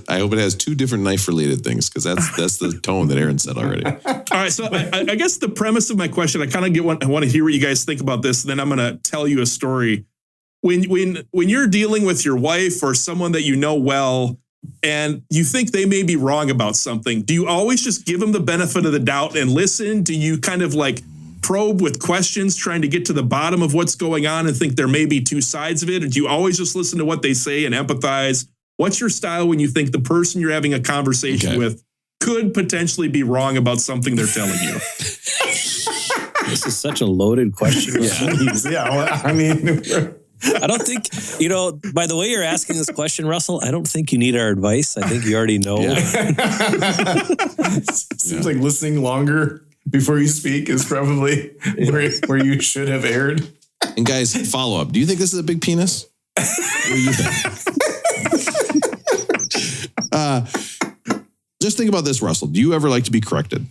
2 different knife-related things, because that's the tone that Aaron said already. All right, so I guess the premise of my question, I want to hear what you guys think about this. Then I'm going to tell you a story. When you're dealing with your wife or someone that you know well, and you think they may be wrong about something, do you always just give them the benefit of the doubt and listen? Do you kind of like probe with questions, trying to get to the bottom of what's going on and think there may be 2 sides of it? Or do you always just listen to what they say and empathize? What's your style when you think the person you're having a conversation with could potentially be wrong about something they're telling you? This is such a loaded question. I mean, I don't think, by the way you're asking this question, Russell, I don't think you need our advice. I think you already know. Seems like listening longer before you speak is probably where you should have erred. And guys, follow up. Do you think this is a big penis? What do you think? Just think about this, Russell. Do you ever like to be corrected?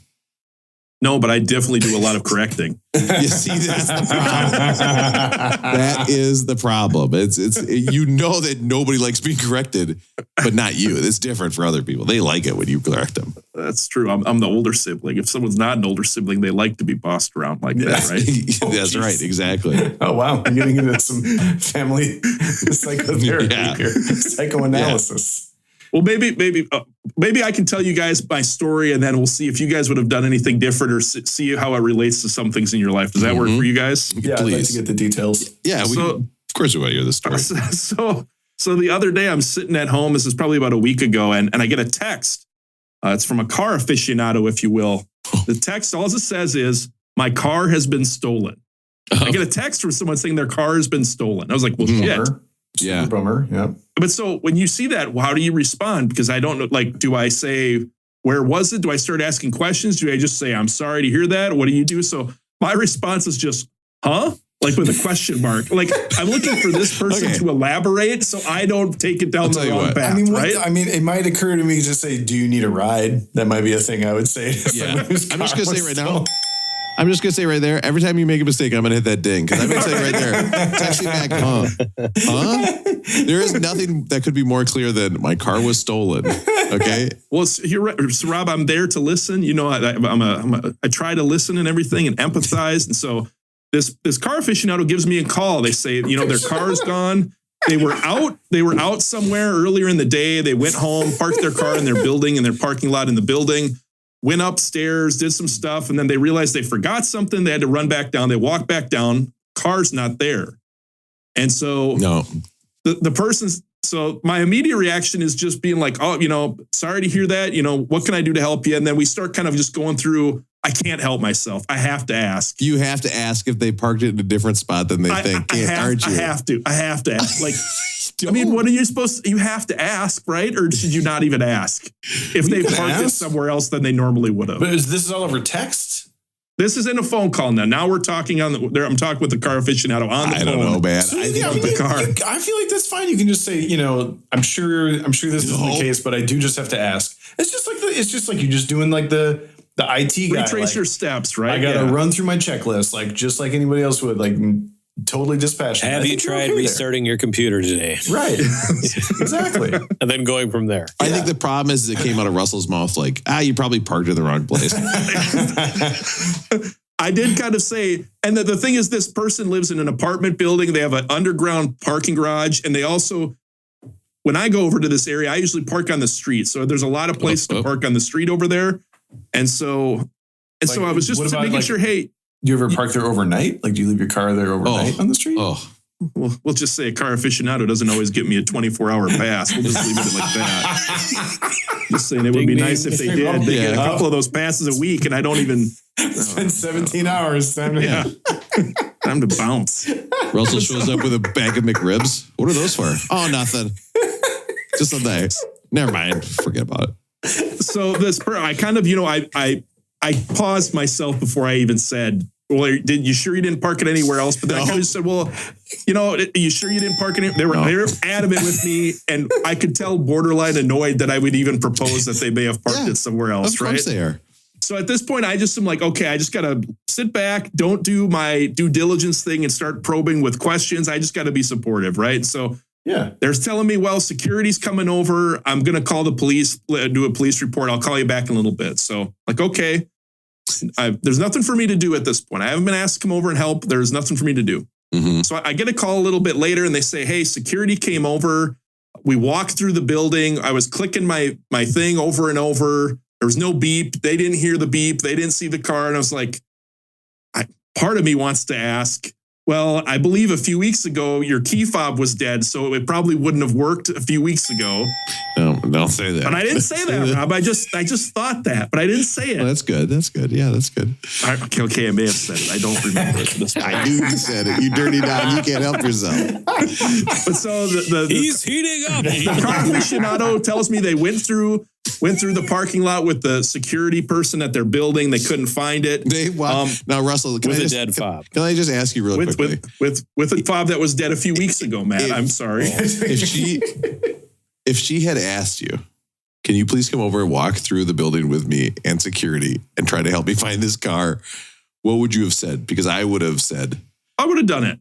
No, but I definitely do a lot of correcting. You see, that's the problem. That is the problem. It's that nobody likes being corrected, but not you. It's different for other people. They like it when you correct them. That's true. I'm the older sibling. If someone's not an older sibling, they like to be bossed around like that, right? That's right. Exactly. Oh, wow. I'm getting into some family psychotherapy here. Psychoanalysis. Well, maybe I can tell you guys my story, and then we'll see if you guys would have done anything different, or see how it relates to some things in your life. Does that work for you guys? Yeah, Please. I'd like to get the details. Yeah, of course we want to hear the story. So the other day I'm sitting at home. This is probably about a week ago, and I get a text. It's from a car aficionado, if you will. The text, all it says is, "My car has been stolen." I get a text from someone saying their car has been stolen. I was like, well, shit. Yeah. Bummer. Yeah. But so when you see that, how do you respond? Because I don't know, do I say, where was it? Do I start asking questions? Do I just say, I'm sorry to hear that? What do you do? So my response is just, huh? Like with a question mark. Like I'm looking for this person to elaborate so I don't take it down the wrong path. I mean, it might occur to me to just say, do you need a ride? That might be a thing I would say. Yeah. I'm just going to say right now. I'm just going to say right there, every time you make a mistake, I'm going to hit that ding. Because I'm going to say right there, text me back, huh? There is nothing that could be more clear than my car was stolen. Okay? Well, so Rob, I'm there to listen. I try to listen and everything and empathize. And so this car aficionado gives me a call. They say, their car's gone. They were out somewhere earlier in the day. They went home, parked their car in their building, in their parking lot in the building. Went upstairs, did some stuff, and then they realized they forgot something. They had to run back down. They walked back down. Car's not there. And so the person's, so my immediate reaction is just being like, sorry to hear that. What can I do to help you? And then we start kind of just going through, I can't help myself. I have to ask. You have to ask if they parked it in a different spot than they think, aren't you? I have to ask. Like, I mean, what are you supposed to, you have to ask, right? Or should you not even ask? If they parked it somewhere else than they normally would have. But this is all over text? This is in a phone call now. Now we're talking I'm talking with the car aficionado on the phone. I don't know, man. So, I feel like that's fine. You can just say, I'm sure this isn't the case, but I do just have to ask. It's just like you're just doing like the IT guy. Retrace your steps, right? I got to run through my checklist, like just like anybody else would. Like, totally dispassionate. Have you tried restarting your computer today? Right. Exactly. And then going from there. I think the problem is it came out of Russell's mouth like, you probably parked in the wrong place. I did kind of say, and the thing is, this person lives in an apartment building. They have an underground parking garage. And they also, when I go over to this area, I usually park on the street. So there's a lot of places to park on the street over there. And so I was just making sure, hey. Do you ever park there overnight? Like, do you leave your car there overnight on the street? Well, we'll just say a car aficionado doesn't always get me a 24-hour pass. We'll just leave it like that. Just saying, it would be nice if they did. They get a couple of those passes a week, and I don't even spend 17 hours. Time to bounce. Russell shows up with a bag of McRibs. What are those for? Oh, nothing. Just a day. Never mind. Forget about it. So I kind of, I paused myself before I even said, well, you sure you didn't park it anywhere else? But then I kind of said, well, you sure you didn't park it? They were adamant with me, and I could tell borderline annoyed that I would even propose that they may have parked it somewhere else, of course they are. So at this point, I just am like, okay, I just got to sit back, don't do my due diligence thing and start probing with questions. I just got to be supportive, right? So they're telling me, well, security's coming over. I'm going to call the police, do a police report. I'll call you back in a little bit. So like, okay. There's nothing for me to do at this point. I haven't been asked to come over and help. There's nothing for me to do. Mm-hmm. So I get a call a little bit later and they say, hey, security came over. We walked through the building. I was clicking my thing over and over. There was no beep. They didn't hear the beep. They didn't see the car. And I was like, part of me wants to ask, well, I believe a few weeks ago, your key fob was dead, so it probably wouldn't have worked a few weeks ago. No, don't say that. But I didn't say that, Rob. I just thought that, but I didn't say it. Well, that's good. That's good. Yeah, that's good. Okay, I may have said it. I don't remember it. I knew you said it. You dirty dog. You can't help yourself. But so he's heating up. The car aficionado tells me they went through the parking lot with the security person at their building. They couldn't find it. Now, Russell, with a dead fob. Can I just ask you real quickly? With a fob that was dead a few weeks ago, Matt. I'm sorry. If she had asked you, can you please come over and walk through the building with me and security and try to help me find this car? What would you have said? Because I would have said, I would have done it.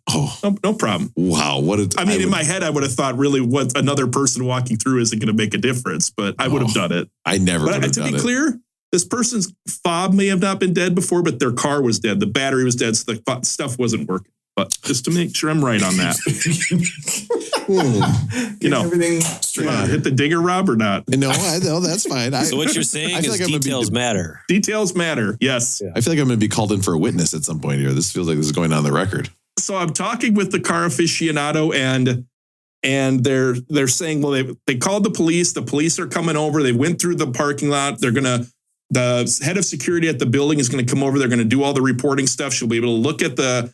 Oh, no problem. Wow. In my head, I would have thought, really, what another person walking through isn't going to make a difference, but I would have done it. I never would have done it. To be clear, this person's fob may have not been dead before, but their car was dead. The battery was dead, so the stuff wasn't working. But just to make sure I'm right on that. Everything straight. Hit the digger, Rob, or not? No, that's fine. So what you're saying is details matter. Details matter, yes. Yeah. I feel like I'm going to be called in for a witness at some point here. This feels like this is going on the record. So I'm talking with the car aficionado, and they're saying, well, they called the police. The police are coming over. They went through the parking lot. The head of security at the building is going to come over. They're going to do all the reporting stuff. She'll be able to look at the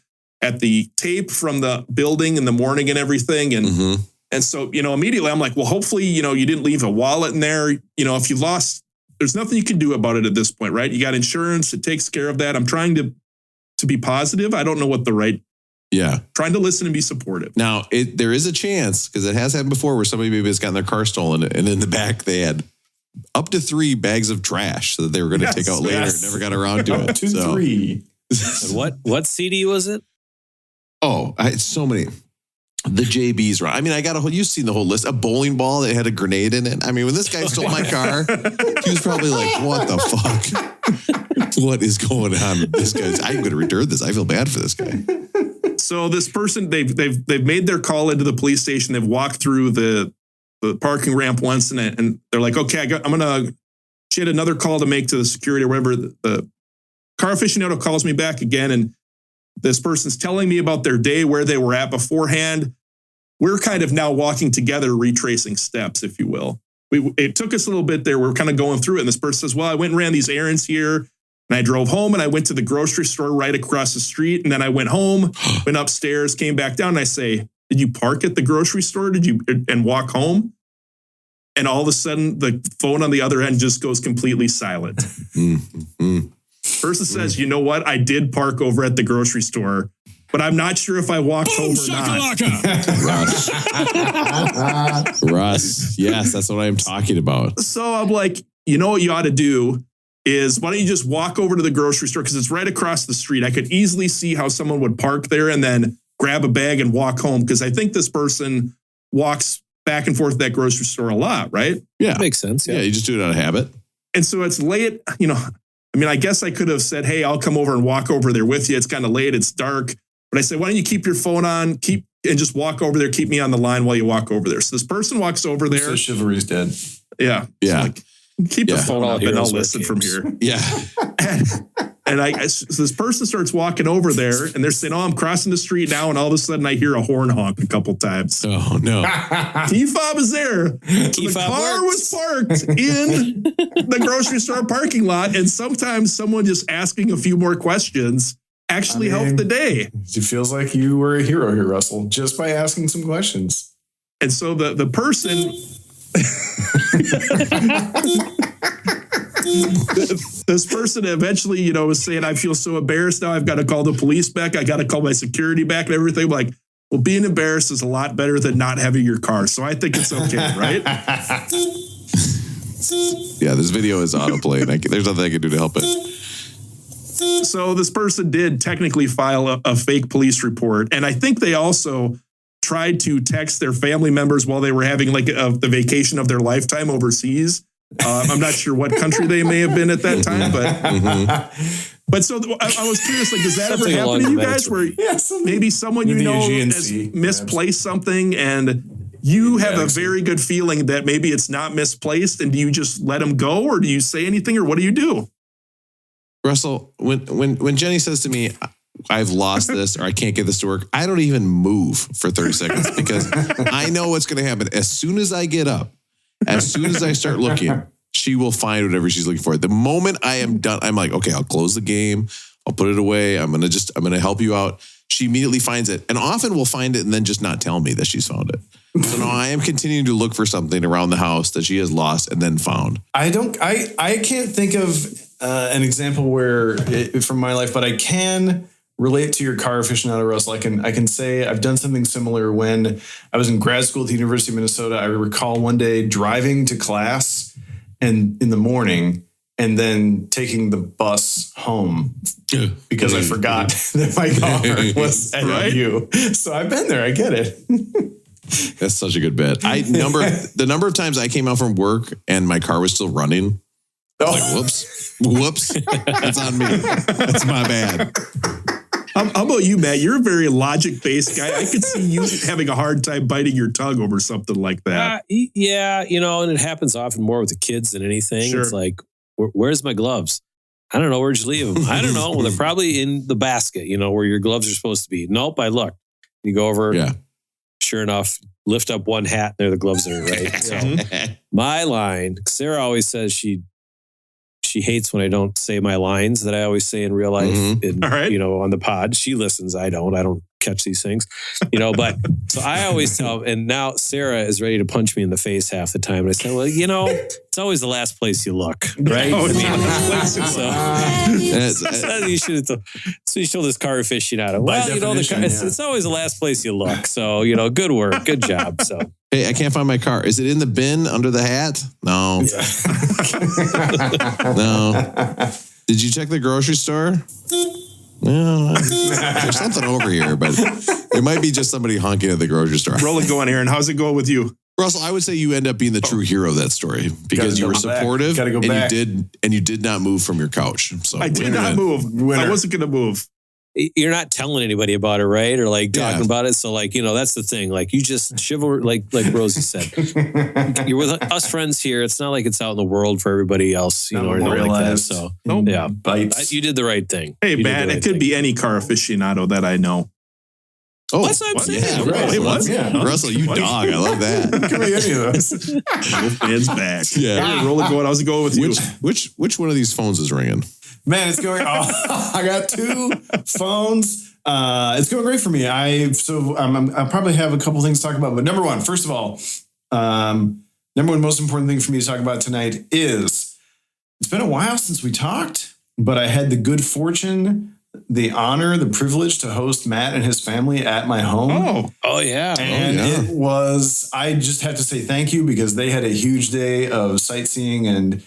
tape from the building in the morning and everything. And so, immediately I'm like, well, hopefully, you didn't leave a wallet in there. If you lost, there's nothing you can do about it at this point, right? You got insurance. It takes care of that. I'm trying to be positive. I don't know what trying to listen and be supportive. Now, there is a chance, because it has happened before, where somebody maybe has gotten their car stolen and in the back they had up to 3 bags of trash that they were going to take out later and never got around to it. Up to 3. And what CD was it? Oh, it's so many. The JB's, right? I mean, you've seen the whole list. A bowling ball that had a grenade in it. I mean, when this guy stole my car, he was probably like, what the fuck? What is going on with this guy? I'm going to return this. I feel bad for this guy. So this person, they've made their call into the police station. They've walked through the parking ramp once, and they're like, okay, she had another call to make to the security or whatever. The car aficionado calls me back again, and this person's telling me about their day, where they were at beforehand. We're kind of now walking together, retracing steps, if you will. It took us a little bit there. We're kind of going through it. And this person says, well, I went and ran these errands here, and I drove home, and I went to the grocery store right across the street. And then I went home, went upstairs, came back down. And I say, did you park at the grocery store? And walk home? And all of a sudden, the phone on the other end just goes completely silent. Person says, you know what? I did park over at the grocery store, but I'm not sure if I walked home or not. Russ. Yes, that's what I'm talking about. So I'm like, you know what you ought to do? is why don't you just walk over to the grocery store because it's right across the street. I could easily see how someone would park there and then grab a bag and walk home because I think this person walks back and forth to that grocery store a lot, right? Yeah. That makes sense. Yeah, you just do it out of habit. And so it's late, you know, I mean, I guess I could have said, hey, I'll come over and walk over there with you. It's kind of late. It's dark. But I said, why don't you keep your phone on, and just walk over there, keep me on the line while you walk over there. So this person walks over there. So chivalry's dead. Yeah. Yeah. So like, keep the phone up and I'll listen from here. Yeah. So this person starts walking over there and they're saying, oh, I'm crossing the street now. And all of a sudden I hear a horn honk a couple times. Oh, no. Key fob is there. So the car was parked in the grocery store parking lot. And sometimes someone just asking a few more questions actually helped the day. It feels like you were a hero here, Russell, just by asking some questions. And so the person... this person eventually, you know, was saying, I feel so embarrassed now. I've got to call the police back. I got to call my security back and everything. I'm like, well, being embarrassed is a lot better than not having your car. So I think it's okay, right? Yeah, this video is autoplay. There's nothing I can do to help it. So this person did technically file a fake police report. And I think they also tried to text their family members while they were having like the vacation of their lifetime overseas. I'm not sure what country they may have been at that time, but so I was curious, like, does that ever happen to you guys where maybe someone you know has misplaced something and you have a very good feeling that maybe it's not misplaced, and do you just let them go or do you say anything or what do you do? Russell, when Jenny says to me, I've lost this or I can't get this to work, I don't even move for 30 seconds because I know what's going to happen. As soon as I get up, as soon as I start looking, she will find whatever she's looking for. The moment I am done, I'm like, okay, I'll close the game. I'll put it away. I'm going to help you out. She immediately finds it and often will find it and then just not tell me that she's found it. So no, I am continuing to look for something around the house that she has lost and then found. I can't think of an example where from my life, but I can relate to your car aficionado, Russell. I can say I've done something similar when I was in grad school at the University of Minnesota. I recall one day driving to class and in the morning and then taking the bus home because I forgot that my car was at NU. So I've been there. I get it. That's such a good bet. The number of times I came out from work and my car was still running. Like, whoops. That's on me. That's my bad. How about you, Matt? You're a very logic-based guy. I could see you having a hard time biting your tongue over something like that. Yeah, you know, and it happens often more with the kids than anything. Sure. It's like, where's my gloves? I don't know. Where'd you leave them? I don't know. Well, they're probably in the basket, you know, where your gloves are supposed to be. Nope, I looked. You go over. Yeah. Sure enough, lift up one hat, and there the gloves are, right? So my line, Sarah always says she hates when I don't say my lines that I always say in real life, you know, on the pod. She listens. I don't catch these things, you know, but so I always tell, and now Sarah is ready to punch me in the face half the time. And I say, well, you know, it's always the last place you look, right? You should show this car aficionado. Well, you know, it's always the last place you look. So, you know, good work. Good job. So. Hey, I can't find my car. Is it in the bin under the hat? No. No. Did you check the grocery store? No. There's something over here, but it might be just somebody honking at the grocery store. Rolling going, Aaron. How's it going with you? Russell, I would say you end up being the true hero of that story because you were supportive and you did not move from your couch. So I did not move. I wasn't going to move. You're not telling anybody about it, right? Or like talking about it. So like, you know, that's the thing. Like you just chivalry, like Rosie said, you're with us friends here. It's not like it's out in the world for everybody else, you know, or anything like that. So yeah, you did the right thing. Hey, man, it could be any car aficionado that I know. Oh, that's what I'm saying. Yeah, Russell, you dog. I love that. It could be any of those. Wolfman's back. Yeah. Hey, rolling going. How's it going with you? Which one of these phones is ringing? Man, it's going. I got two phones. It's going great for me. I probably have a couple things to talk about. But number one, first of all, number one most important thing for me to talk about tonight is it's been a while since we talked, but I had the good fortune, the honor, the privilege to host Matt and his family at my home. Oh yeah. And it was, I just have to say thank you because they had a huge day of sightseeing and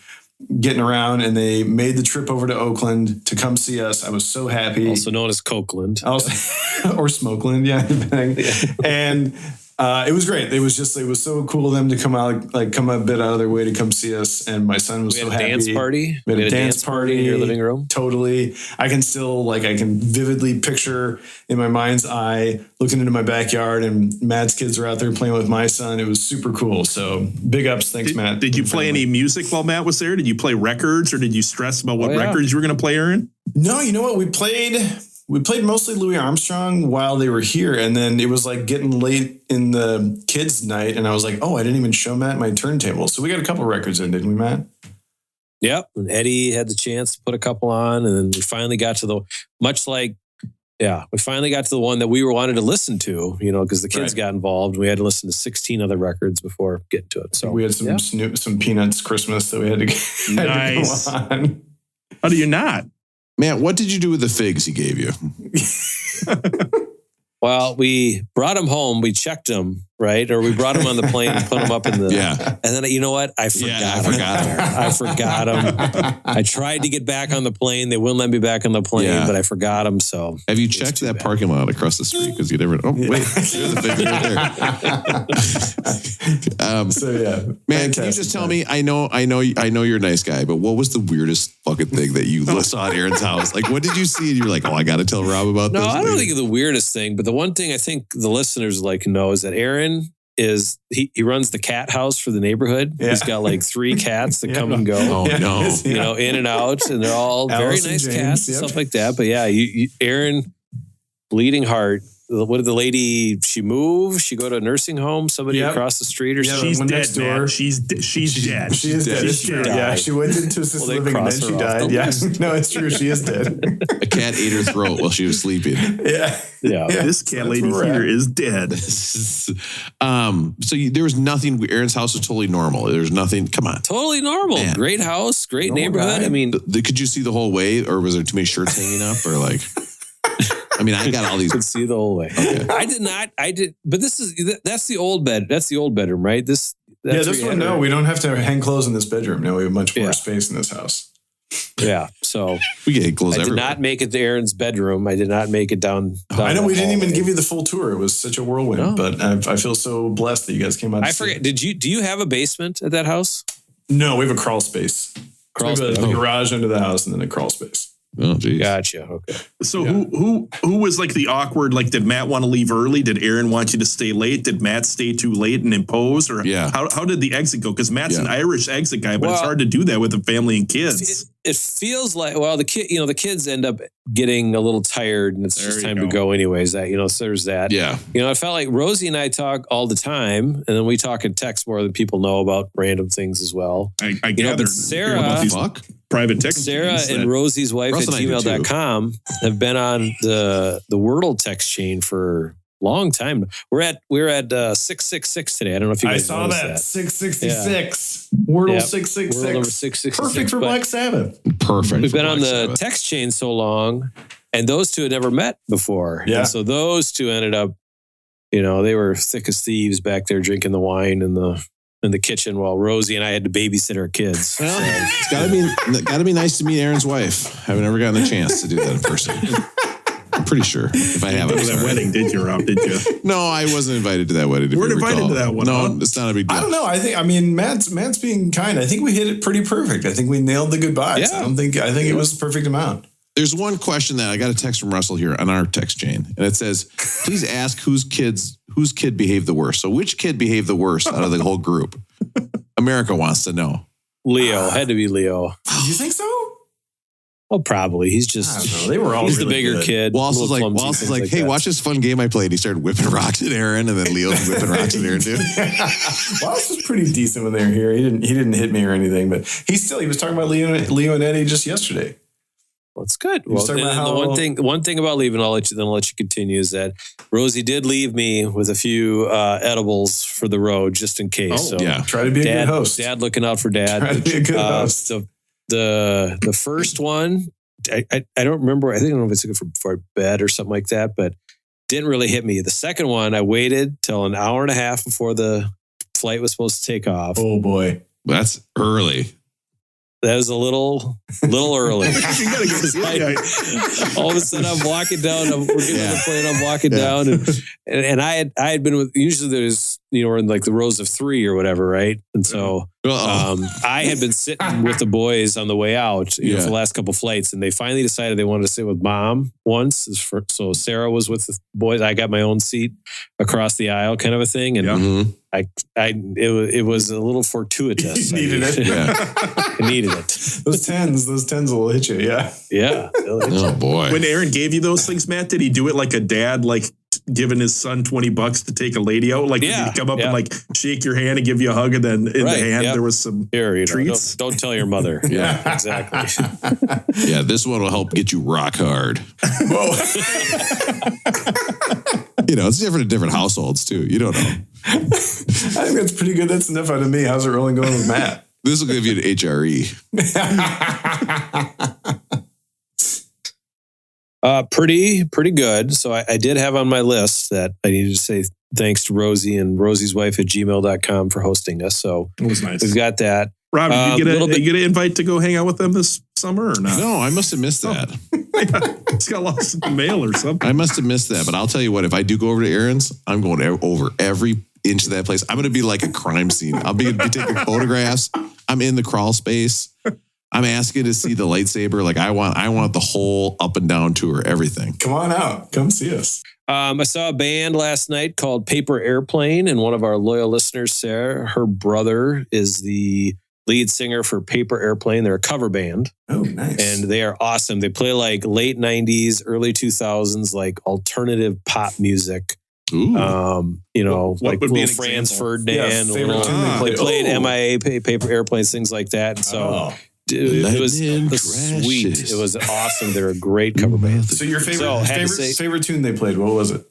getting around, and they made the trip over to Oakland to come see us. I was so happy. Also known as Cokeland. Or Smokeland, and it was great. It was so cool of them to come out, come a bit out of their way to come see us. And my son was so happy. We had a dance party in your living room. Totally. I can still, I can vividly picture in my mind's eye looking into my backyard, and Matt's kids were out there playing with my son. It was super cool. So big ups. Thanks, Matt. Did you play any music while Matt was there? Did you play records, or did you stress about what records you were going to play, Aaron? No, you know what? We played mostly Louis Armstrong while they were here. And then it was getting late in the kids' night. And I was like, I didn't even show Matt my turntable. So we got a couple records in, didn't we, Matt? Yep. And Eddie had the chance to put a couple on. And then we finally got to the one that we wanted to listen to, because the kids got involved. We had to listen to 16 other records before getting to it. So we had some Peanuts Christmas that we had to nice. Go on. How do you not? Man, what did you do with the figs he gave you? Well, we brought them home. We checked them, right? Or we brought them on the plane and put them up in the... Yeah. And then, you know what? I forgot them. I tried to get back on the plane. They wouldn't let me back on the plane, but I forgot them. So have you checked that parking lot across the street? Because you never... Oh, wait. There's the figs right there. Man, can you just tell me, I know you're a nice guy, but what was the weirdest fucking thing that you saw at Aaron's house? What did you see? And you were like, I got to tell Rob about this. No, I don't think it's the weirdest thing, but the one thing I think the listeners know is that Aaron is he runs the cat house for the neighborhood. Yeah. He's got 3 cats that come and go. Oh no, in and out, and they're all very nice cats and stuff like that. But Aaron, bleeding heart. What did the lady? She moved. She go to a nursing home. Somebody across the street, or something. She's dead. Next door. She's dead. She is dead. It's true. Yeah, she went into assisted living and then she died. Yeah, no, it's true. She is dead. A cat ate her throat while she was sleeping. Yeah. This cat lady here is dead. So there was nothing. Aaron's house was totally normal. There's nothing. Come on, totally normal. Man. Great house, great neighborhood. Guy. I mean, could you see the whole way, or was there too many shirts hanging up, or I mean, I got all these. Could see the whole way. Okay. I did not. I did, but that's the old bed. That's the old bedroom, right? This one. No, we don't have to hang clothes in this bedroom. No, we have much more space in this house. Yeah, so we get clothes everywhere. I did not make it to Aaron's bedroom. I did not make it down. I know we didn't even give you the full tour. It was such a whirlwind, but I feel so blessed that you guys came out. I forget. Do you have a basement at that house? No, we have a crawl space. We have a garage under the house and then a crawl space. Oh, geez. Gotcha. Okay. So who was the awkward? Did Matt want to leave early? Did Aaron want you to stay late? Did Matt stay too late and impose? Or how did the exit go? Because Matt's an Irish exit guy, but it's hard to do that with a family and kids. It feels like the kids end up getting a little tired, and it's just time to go anyways. So there's that. Yeah. I felt like Rosie and I talk all the time, and then we talk in text more than people know about random things as well. I gather. But Sarah. Private text. Sarah and Rosie's wife at gmail.com have been on the Wordle text chain for a long time. We're at 666 today. I don't know if you guys saw that. 666. Wordle 666. Wordle number 666. Perfect for Black Sabbath. Perfect. We've been on the text chain so long, and those two had never met before. Yeah. And so those two ended up, they were thick as thieves back there drinking the wine in the kitchen while Rosie and I had to babysit our kids. Well, it's gotta be nice to meet Aaron's wife. I've never gotten a chance to do that in person. I'm pretty sure. If I have, that wedding, did you, Rob? Did you? No, I wasn't invited to that wedding. We're invited to that one. No, it's not a big deal. I don't know. Matt's being kind. I think we hit it pretty perfect. I think we nailed the goodbyes. Yeah. I think it was the perfect amount. There's one question that I got a text from Russell here on our text chain, and it says, "Please ask whose kid behaved the worst." So, which kid behaved the worst out of the whole group? America wants to know. Leo had to be Leo. You think so? Well, probably. He's just. I don't know. They were all. He's really the bigger good. kid. Wallace is like, "Hey, watch this fun game I played." He started whipping rocks at Aaron, and then Leo's whipping rocks at Aaron too. Wallace was pretty decent when they were here. He didn't hit me or anything, but he was talking about Leo and Eddie just yesterday. Well, it's good. Well, the one thing about leaving, I'll let you continue, is that Rosie did leave me with a few edibles for the road just in case. Try to be a good host. Dad looking out for Dad. Try to be a good host. So the first one, I don't remember. I don't know if it's for bed or something like that, but didn't really hit me. The second one, I waited till an hour and a half before the flight was supposed to take off. Oh boy, that's early. that was a little early. You gotta get all of a sudden I'm walking down. We're getting on the plane. I'm walking down, and I had been with. Usually there's we're in like the rows of 3 or whatever, right? And so I had been sitting with the boys on the way out for the last couple flights, and they finally decided they wanted to sit with Mom once. So Sarah was with the boys. I got my own seat across the aisle, kind of a thing, and it was a little fortuitous. You needed it. I needed it. Those tens will hit you. Yeah. Yeah. Oh boy. When Aaron gave you those things, Matt, did he do it like a dad, like giving his son $20 to take a lady out? Like, did he come up and like shake your hand and give you a hug, and then in the hand there was some treats? Don't tell your mother. Yeah, exactly. Yeah, this one will help get you rock hard. Whoa. It's different in different households too. You don't know. I think that's pretty good. That's enough out of me. How's it rolling going with Matt? This will give you an HRE. Pretty good. So I did have on my list that I needed to say thanks to Rosie and Rosie's wife at gmail.com for hosting us. So it was nice. We've got that. Rob, did you get an invite to go hang out with them this summer or not? No, I must have missed that. It's got lost in the mail or something. I must have missed that. But I'll tell you what, if I do go over to Aaron's, I'm going over every inch of that place. I'm going to be like a crime scene. I'll be taking photographs. I'm in the crawl space. I'm asking to see the lightsaber. Like I want the whole up and down tour, everything. Come on out. Come see us. I saw a band last night called Paper Airplane, and one of our loyal listeners, Sarah, her brother is the lead singer for Paper Airplane. They're a cover band. Oh, nice. And they are awesome. They play like late 90s, early 2000s, like alternative pop music. Ooh. Like little Franz Ferdinand. They played MIA, Paper Airplanes, things like that. And so it was sweet. It was awesome. They're a great cover band. So your favorite tune they played, what was it?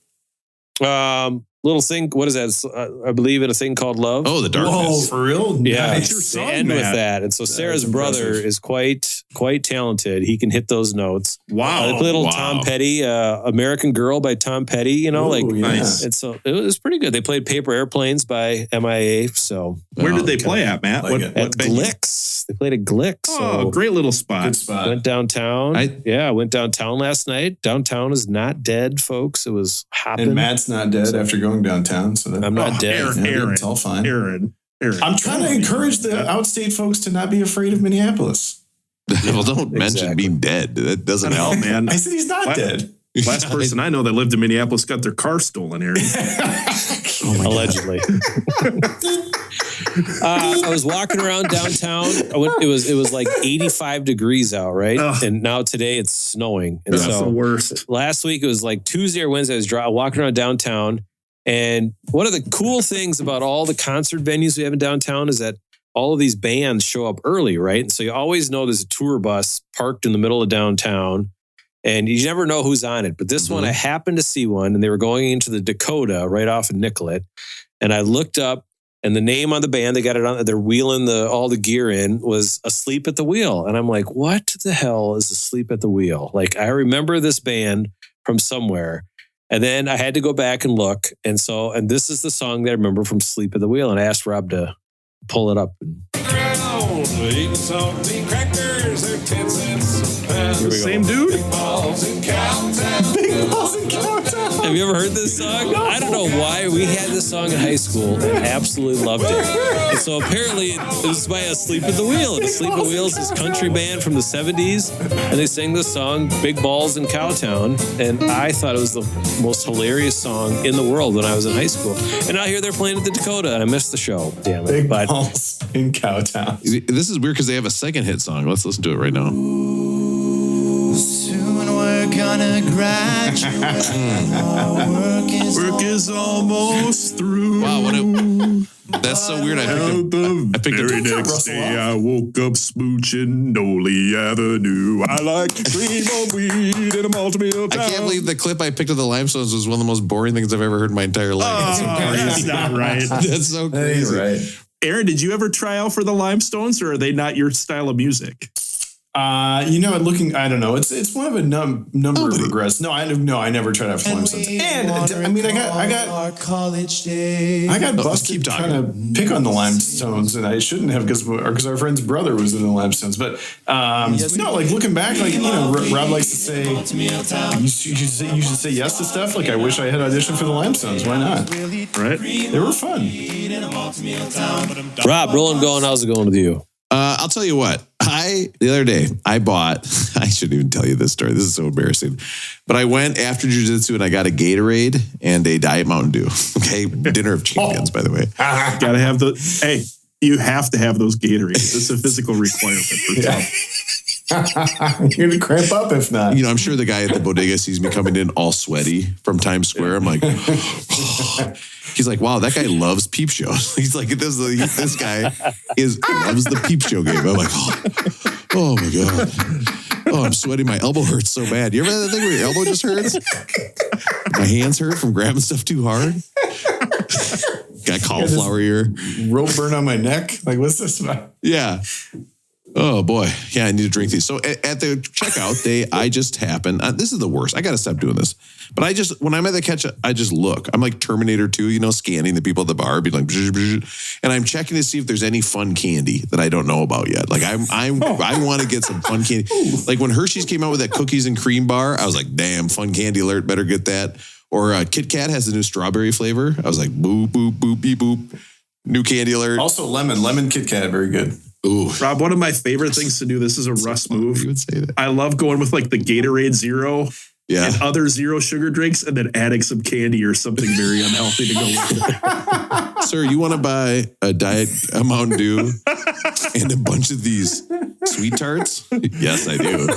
Little thing, what is that? I believe in a thing called Love. Oh, the Darkness. Whoa, for real? Yeah, nice. to end with that. And so Sarah's brother is quite talented. He can hit those notes. Wow. They played a little Tom Petty, American Girl by Tom Petty, nice. And so it was pretty good. They played Paper Airplanes by MIA. So where did they play at, Matt? At Glick's. They played at Glick's. Oh, great little spot. Good spot. Went downtown. Went downtown last night. Downtown is not dead, folks. It was hopping. And Matt's not dead after going downtown. So I'm not dead. Aaron, it's all fine. Aaron. I'm trying to encourage the outstate folks to not be afraid of Minneapolis. Well, don't mention being dead. That doesn't help, man. I said he's not dead. Last person I know that lived in Minneapolis got their car stolen, Aaron. Allegedly. I was walking around downtown. It was like 85 degrees out, right? And now today it's snowing. And That's the worst. Last week it was like Tuesday or Wednesday. I was walking around downtown. And one of the cool things about all the concert venues we have in downtown is that all of these bands show up early, right? And so you always know there's a tour bus parked in the middle of downtown, and you never know who's on it. But this one, I happened to see one, and they were going into the Dakota right off of Nicollet. And I looked up, and the name on the band, they got it on, they're wheeling all the gear in, was Asleep at the Wheel. And I'm like, what the hell is Asleep at the Wheel? Like, I remember this band from somewhere. And then I had to go back and look. And this is the song that I remember from Sleep at the Wheel. And I asked Rob to pull it up. Eating salty crackers, they're 10 cents a pound. Same dude? Big balls in Cowtown. Big balls in Cowtown. Have you ever heard this song? I don't know why we had this song in high school and absolutely loved it. And so apparently it was by Asleep at the Wheel. And Asleep at the Wheel is this country band from the 70s. And they sang this song, Big Balls in Cowtown. And I thought it was the most hilarious song in the world when I was in high school. And now here they're playing at the Dakota, and I missed the show. Damn it. Big Balls in Cowtown. This is weird because they have a second hit song. Let's listen to it right now. Soon we're gonna graduate. Work is almost through. Wow, that's so weird. I picked very next day I woke up smooching Noli Avenue. I like to dream on weed in a multi-meal town. I can't believe the clip I picked of the Limestones was one of the most boring things I've ever heard in my entire life. That's not right. That's so crazy. Right. Aaron, did you ever try out for the Limestones, or are they not your style of music? I don't know. It's one of a number of regrets. No, I never tried to have Lime Stones. And I mean, I got busted trying to pick on the Lime Stones, and I shouldn't have because our friend's brother was in the Lime Stones. But no, like looking back, like Rob likes to say, you should say yes to stuff. Like I wish I had auditioned for the Lime Stones. Why not? Right? They were fun. Rob, rolling going. How's it going with you? I'll tell you what. The other day, I shouldn't even tell you this story. This is so embarrassing. But I went after jiu-jitsu and I got a Gatorade and a Diet Mountain Dew. Okay. Dinner of champions, by the way. Gotta have you have to have those Gatorades. It's a physical requirement for You're going to cramp up if not. I'm sure the guy at the bodega sees me coming in all sweaty from Times Square. I'm like, he's like, wow, that guy loves peep shows. He's like, this guy loves the peep show game. I'm like, oh my God. Oh, I'm sweating. My elbow hurts so bad. You ever had that thing where your elbow just hurts? My hands hurt from grabbing stuff too hard. Got cauliflower ear. Rope burn on my neck. Like, what's this about? Yeah. Oh boy. Yeah, I need to drink these. So at the checkout, I just happened. This is the worst. I got to stop doing this. But when I'm at the catch, I just look. I'm like Terminator 2, scanning the people at the bar, be like, bzz, bzz, and I'm checking to see if there's any fun candy that I don't know about yet. Like I want to get some fun candy. Like when Hershey's came out with that cookies and cream bar, I was like, damn, fun candy alert, better get that. Or Kit Kat has the new strawberry flavor. I was like, boop, boop, boop, beep, boop. New candy alert. Also lemon Kit Kat, very good. Ooh. Rob, one of my favorite things to do, this is a Russ move. You would say that. I love going with like the Gatorade Zero and other zero sugar drinks and then adding some candy or something very unhealthy to go with it. Sir, you want to buy a Mountain Dew and a bunch of these sweet tarts? Yes, I do.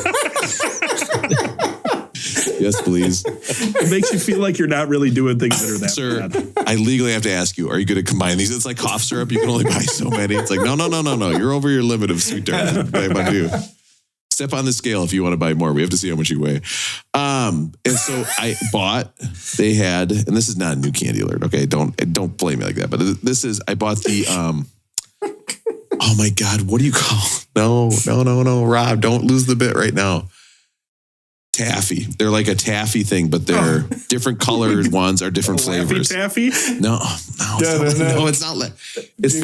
Yes, please. It makes you feel like you're not really doing things that are that bad. I legally have to ask you, are you going to combine these? It's like cough syrup. You can only buy so many. It's like, no. You're over your limit of sweet tarts. Step on the scale if you want to buy more. We have to see how much you weigh. And so I bought, they had, and this is not a new candy alert. Okay. Don't blame me like that. But I bought the, oh my God, what do you call? No, Rob, don't lose the bit right now. Taffy. They're like a taffy thing, but they're different colored ones are different flavors. Taffy? No, it's not. It's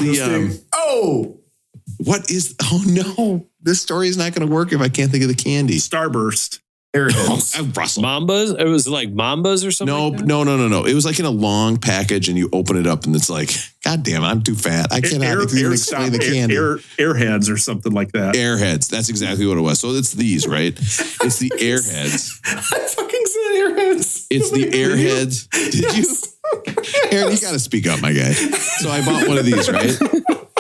what is? Oh no, this story is not going to work if I can't think of the candy. Starburst. Mambas? It was like Mambas or something? No. It was like in a long package and you open it up and it's like, God damn, I'm too fat. I cannot explain the candy. Airheads or something like that. Airheads. That's exactly what it was. So it's these, right? It's the Airheads. I fucking said Airheads. It's the Airheads. Did you? Aaron, you got to speak up, my guy. So I bought one of these, right?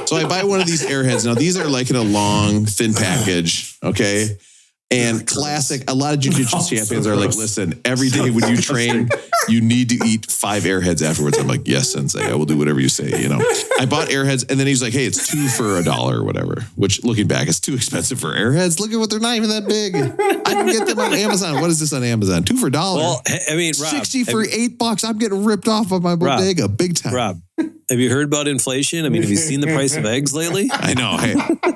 So I buy one of these Airheads. Now, these are like in a long, thin package, okay? And classic, a lot of jiu-jitsu champions are like, listen, every day when you train, you need to eat 5 Airheads afterwards. I'm like, yes, sensei, I will do whatever you say, I bought Airheads and then he's like, hey, it's 2 for $1 or whatever, which looking back, is too expensive for Airheads. Look at what they're not even that big. I can get them on Amazon. What is this on Amazon? 2 for $1. Well, I mean, Rob, 60 for $8. I'm getting ripped off of my bodega big time. Rob, have you heard about inflation? I mean, have you seen the price of eggs lately? I know.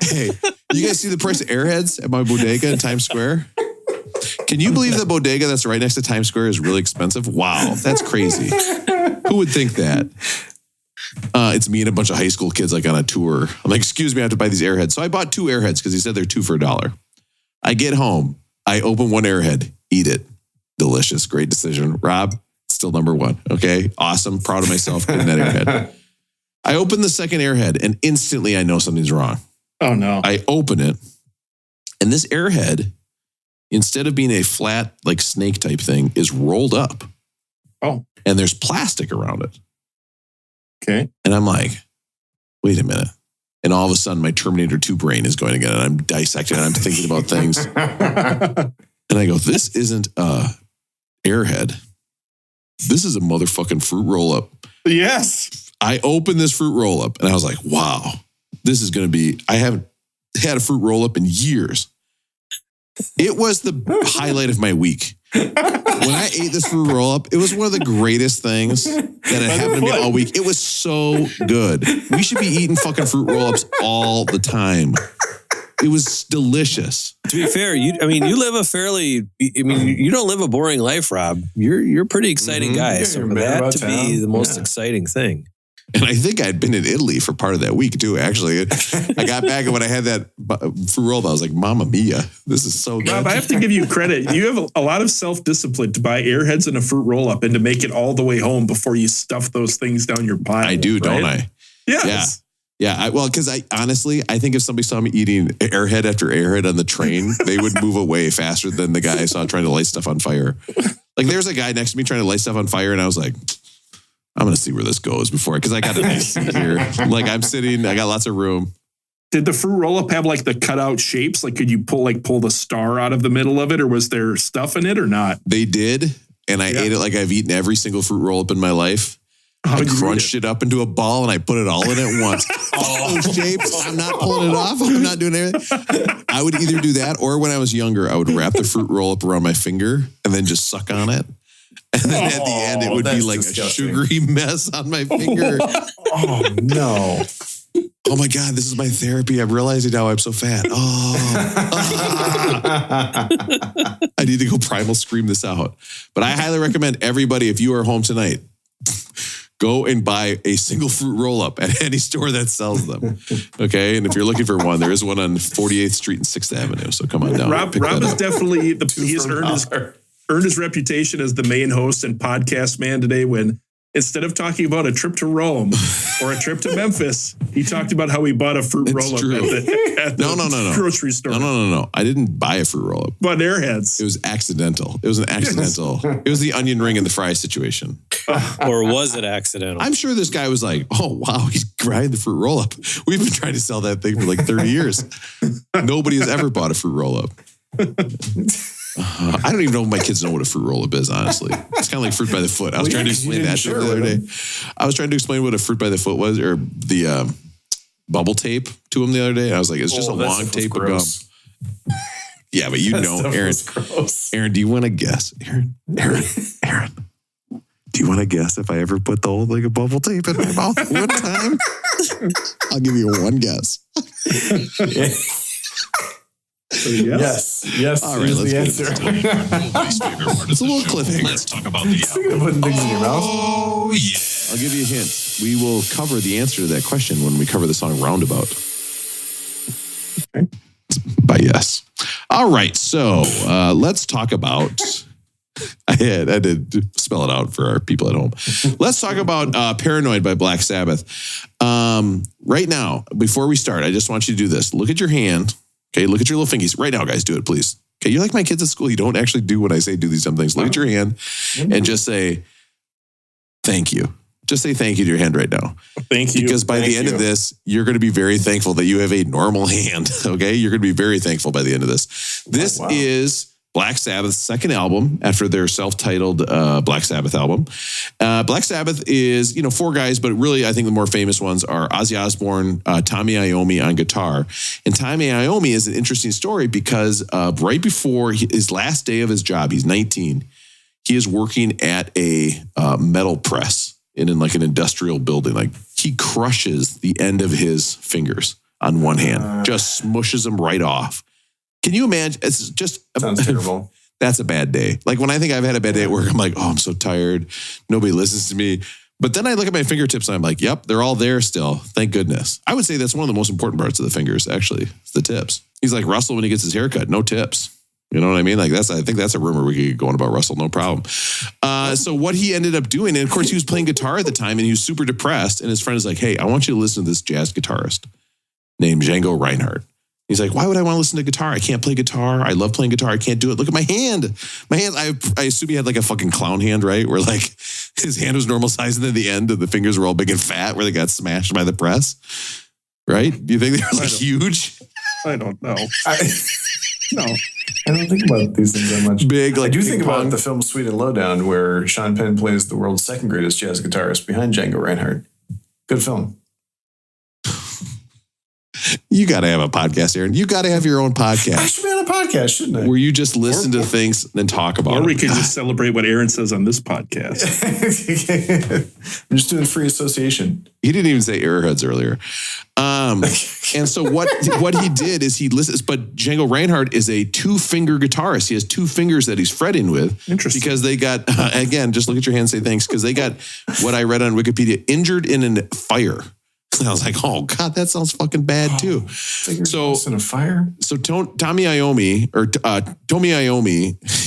Hey, you guys see the price of Airheads at my bodega in Times Square? Can you believe the bodega that's right next to Times Square is really expensive? Wow, that's crazy. Who would think that? It's me and a bunch of high school kids like on a tour. I'm like, excuse me, I have to buy these Airheads. So I bought 2 Airheads because he said they're 2 for $1. I get home, I open one Airhead, eat it. Delicious, great decision. Rob, still number 1. Okay, awesome, proud of myself getting that Airhead. I open the second Airhead and instantly I know something's wrong. Oh no. I open it and this Airhead, instead of being a flat, like snake type thing, is rolled up. Oh. And there's plastic around it. Okay. And I'm like, wait a minute. And all of a sudden my Terminator 2 brain is going again and I'm dissecting and I'm thinking about things. And I go, this isn't a Airhead. This is a motherfucking fruit roll up. Yes. I opened this fruit roll up and I was like, wow, this is going to be, I haven't had a fruit roll up in years. It was the highlight of my week. When I ate this fruit roll up, it was one of the greatest things that had happened to me all week. It was so good. We should be eating fucking fruit roll ups all the time. It was delicious. To be fair, you live a fairly, you don't live a boring life, Rob. You're a pretty exciting guy. So for that to be the most exciting thing. And I think I'd been in Italy for part of that week too, actually. I got back and when I had that fruit roll, I was like, Mamma Mia, this is so good. Rob, I have to give you credit. You have a lot of self-discipline to buy Airheads and a fruit roll-up and to make it all the way home before you stuff those things down your pile. I do, right? Don't I? Yes. Yeah. Because I think if somebody saw me eating Airhead after Airhead on the train, they would move away faster than the guy I saw trying to light stuff on fire. Like there's a guy next to me trying to light stuff on fire and I was like, I'm going to see where this goes because I got a nice seat here. Like I'm sitting, I got lots of room. Did the fruit roll-up have like the cutout shapes? Like could you pull the star out of the middle of it or was there stuff in it or not? They did. And I ate it like I've eaten every single fruit roll-up in my life. I crunched it up into a ball and I put it all in at once. All those shapes. I'm not pulling it off. I'm not doing anything. I would either do that or when I was younger, I would wrap the fruit roll-up around my finger and then just suck on it. And then at the end, it would be like disgusting. A sugary mess on my finger. Oh, no. Oh, my God. This is my therapy. I'm realizing now I'm so fat. I need to go primal scream this out. But I highly recommend everybody, if you are home tonight, go and buy a single fruit roll-up at any store that sells them. Okay? And if you're looking for one, there is one on 48th Street and 6th Avenue. So come on down. Rob is definitely, he's earned his reputation as the main host and podcast man today when instead of talking about a trip to Rome or a trip to Memphis, he talked about how he bought a fruit roll-up at the grocery store. No. I didn't buy a fruit roll-up. But Airheads. It was accidental. It was an accidental. It was the onion ring and the fry situation. Or was it accidental? I'm sure this guy was like, oh, wow, he's grinding the fruit roll-up. We've been trying to sell that thing for like 30 years. Nobody has ever bought a fruit roll-up. I don't even know if my kids know what a fruit roll-up is, honestly. It's kind of like fruit by the foot. I was trying to explain that the other day. I was trying to explain what a fruit by the foot was, or the bubble tape to him the other day. And I was like, it's just a long tape of gum. Yeah, but you know, Aaron. Aaron, do you want to guess? Aaron, do you want to guess if I ever put the whole thing of bubble tape in my mouth one time? I'll give you one guess. Yes. All right, let's get into it. It's a little cliffhanger. Let's talk about the album. Putting things in your mouth. Oh, yeah. I'll give you a hint. We will cover the answer to that question when we cover the song Roundabout. Okay. By yes. All right, so let's talk about... I did spell it out for our people at home. Let's talk about Paranoid by Black Sabbath. Right now, before we start, I just want you to do this. Look at your hand. Okay, look at your little fingies. Right now, guys, do it, please. Okay, you're like my kids at school. You don't actually do what I say do these dumb things. Look at your hand and just say, thank you. Just say thank you to your hand right now. Thank you. Because by the end of this, you're going to be very thankful that you have a normal hand. Okay, you're going to be very thankful by the end of this. This is Black Sabbath's second album after their self-titled Black Sabbath album. Black Sabbath is, four guys, but really I think the more famous ones are Ozzy Osbourne, Tommy Iommi on guitar. And Tommy Iommi is an interesting story because right before his last day of his job, he's 19, he is working at a metal press in like an industrial building. Like he crushes the end of his fingers on one hand, just smushes them right off. Can you imagine? It's just sounds terrible. That's a bad day. Like when I think I've had a bad day at work, I'm like, oh, I'm so tired. Nobody listens to me. But then I look at my fingertips and I'm like, yep, they're all there still. Thank goodness. I would say that's one of the most important parts of the fingers, actually, is the tips. He's like Russell when he gets his haircut, no tips. You know what I mean? Like I think that's a rumor we could get going about Russell, no problem. So what he ended up doing, and of course he was playing guitar at the time and he was super depressed. And his friend is like, hey, I want you to listen to this jazz guitarist named Django Reinhardt. He's like, why would I want to listen to guitar? I can't play guitar. I love playing guitar. I can't do it. Look at my hand. My hand, I assume he had like a fucking clown hand, right? Where like his hand was normal size and then the end of the fingers were all big and fat where they got smashed by the press. Right? Do you think they were like huge? I don't know. No. I don't think about these things that much. Big, like I do think about the film Sweet and Lowdown where Sean Penn plays the world's second greatest jazz guitarist behind Django Reinhardt. Good film. You got to have a podcast, Aaron. You got to have your own podcast. I should be on a podcast, shouldn't I? Where you just listen to things and talk about it. Or we could just celebrate what Aaron says on this podcast. I'm just doing free association. He didn't even say airheads earlier. And so what he did is he listens, but Django Reinhardt is a 2-finger guitarist. He has 2 fingers that he's fretting with. Interesting. Because they got, again, just look at your hand and say thanks, because they got what I read on Wikipedia, injured in a fire. And I was like, oh God, that sounds fucking bad too. So in a fire. So Tommy Iommi,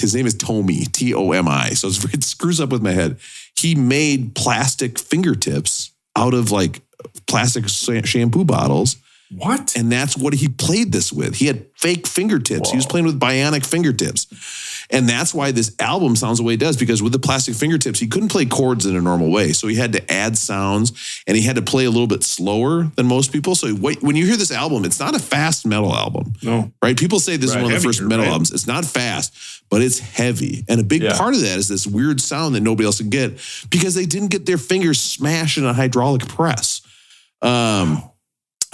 his name is Tomi, Tomi. So it screws up with my head. He made plastic fingertips out of like plastic shampoo bottles. What? And that's what he played this with. He had fake fingertips. Whoa. He was playing with bionic fingertips. And that's why this album sounds the way it does, because with the plastic fingertips, he couldn't play chords in a normal way. So he had to add sounds, and he had to play a little bit slower than most people. So when you hear this album, it's not a fast metal album. No. Right? People say this is one of the first metal albums. It's not fast, but it's heavy. And a big part of that is this weird sound that nobody else can get, because they didn't get their fingers smashed in a hydraulic press.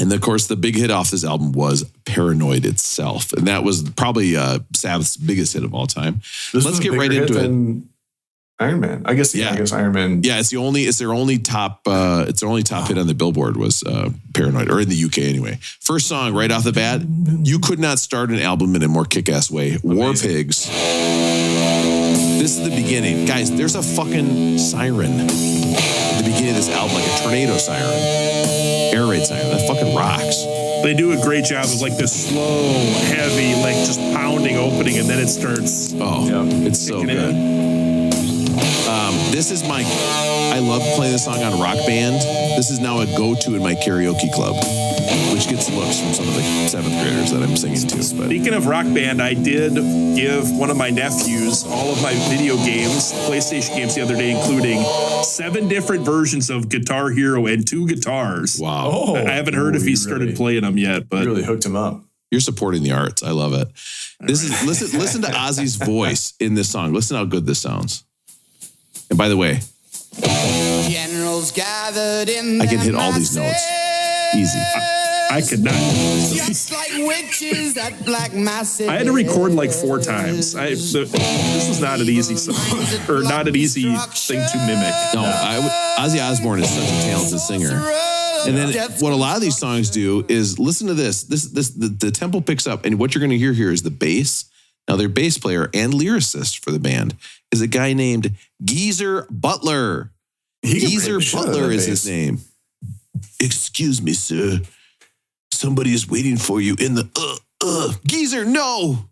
And of course, the big hit off this album was Paranoid itself. And that was probably Sabbath's biggest hit of all time. Let's get right into it. Iron Man. I guess Iron Man. Yeah, it's their only top hit on the Billboard was Paranoid, or in the UK anyway. First song right off the bat, you could not start an album in a more kick-ass way. Amazing. War Pigs. This is the beginning. Guys, there's a fucking siren at the beginning of this album, like a tornado siren. Air raid siren. That fucking rocks. They do a great job of like this slow, heavy, like just pounding opening, and then it starts. It's so good. I love playing this song on Rock Band. This is now a go-to in my karaoke club, which gets looks from some of the 7th graders that I'm singing to. But speaking of Rock Band, I did give one of my nephews all of my video games, PlayStation games the other day, including 7 different versions of Guitar Hero and 2 guitars. Wow. I haven't heard if he started playing them yet, but you really hooked him up. You're supporting the arts. I love it. Listen to Ozzy's voice in this song. Listen how good this sounds. And by the way, Generals gathered in I can hit all these notes. Easy. I could not. Just like witches at Black Mass. I had to record like 4 times. This was not an easy song, or not an easy thing to mimic. No, Ozzy Osbourne is such a talented singer. And then what a lot of these songs do is listen to this. The tempo picks up, and what you're going to hear here is the bass. Now, their bass player and lyricist for the band is a guy named Geezer Butler. Geezer Butler is his name. Excuse me, sir. Somebody is waiting for you in the Geezer, no.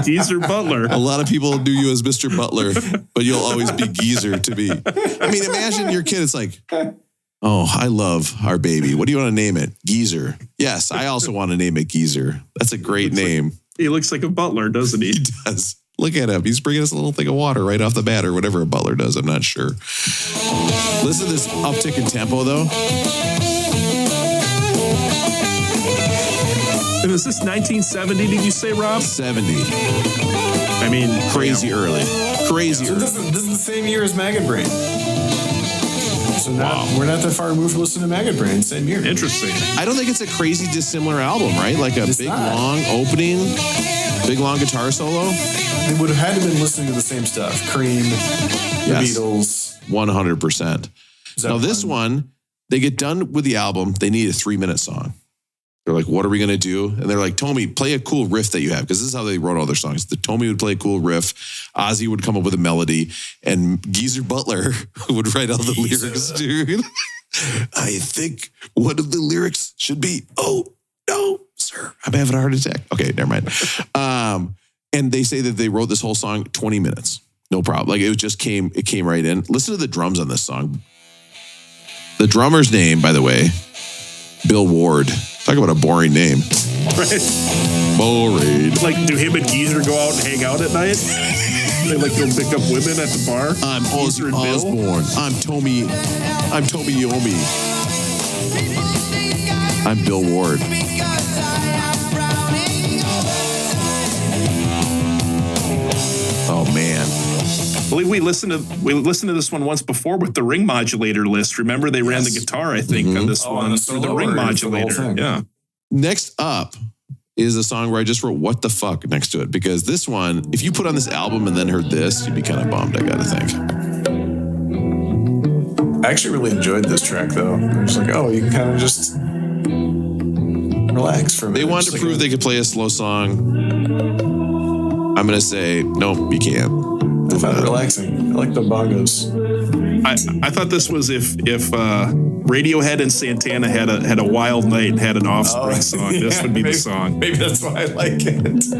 Geezer Butler. A lot of people do you as Mr. Butler, but you'll always be Geezer to me. I mean, imagine your kid, it's like, oh, I love our baby. What do you want to name it? Geezer. Yes, I also want to name it Geezer. That's a great name. He looks like a butler, doesn't he? He does. Look at him. He's bringing us a little thing of water right off the bat, or whatever a butler does. I'm not sure. Listen to this uptick in tempo, though. And is this 1970, did you say, Rob? 70. I mean, crazy early. Crazy early. This is the same year as Maggot Brain. So we're not that far removed from listening to Maggot Brain. Same year. Interesting. I don't think it's a crazy dissimilar album, right? Like a long opening, big long guitar solo. They would have had to been listening to the same stuff. Cream, the Beatles. 100%. Now this one, they get done with the album. They need a 3-minute song. They're like, what are we going to do? And they're like, Tomi, play a cool riff that you have. Because this is how they wrote all their songs. The Tomi would play a cool riff. Ozzy would come up with a melody. And Geezer Butler would write all the lyrics, dude. I think one of the lyrics should be, oh, no, sir, I'm having a heart attack. Okay, never mind. And they say that they wrote this whole song 20 minutes. No problem. Like it came right in. Listen to the drums on this song. The drummer's name, by the way, Bill Ward. Talk about a boring name. Right. Boring. Like, do him and Geezer go out and hang out at night? They like go pick up women at the bar? I'm Ozzy Osbourne. I'm Tomi Yomi. I'm Bill Ward. Oh, man. I believe we listened to this one once before with the ring modulator list. Remember, they ran the guitar, I think, on this one through the ring modulator. Yeah. Next up is a song where I just wrote "What the fuck" next to it, because this one, if you put on this album and then heard this, you'd be kind of bummed, I gotta think. I actually really enjoyed this track, though. I was like, oh, you can kind of just relax for a minute. They wanted to prove they could play a slow song. I'm gonna say, nope, you can't. I found it relaxing. I like the bongos. I thought this was if Radiohead and Santana had a wild night and had an Offspring song, this would be the song. Maybe that's why I like it.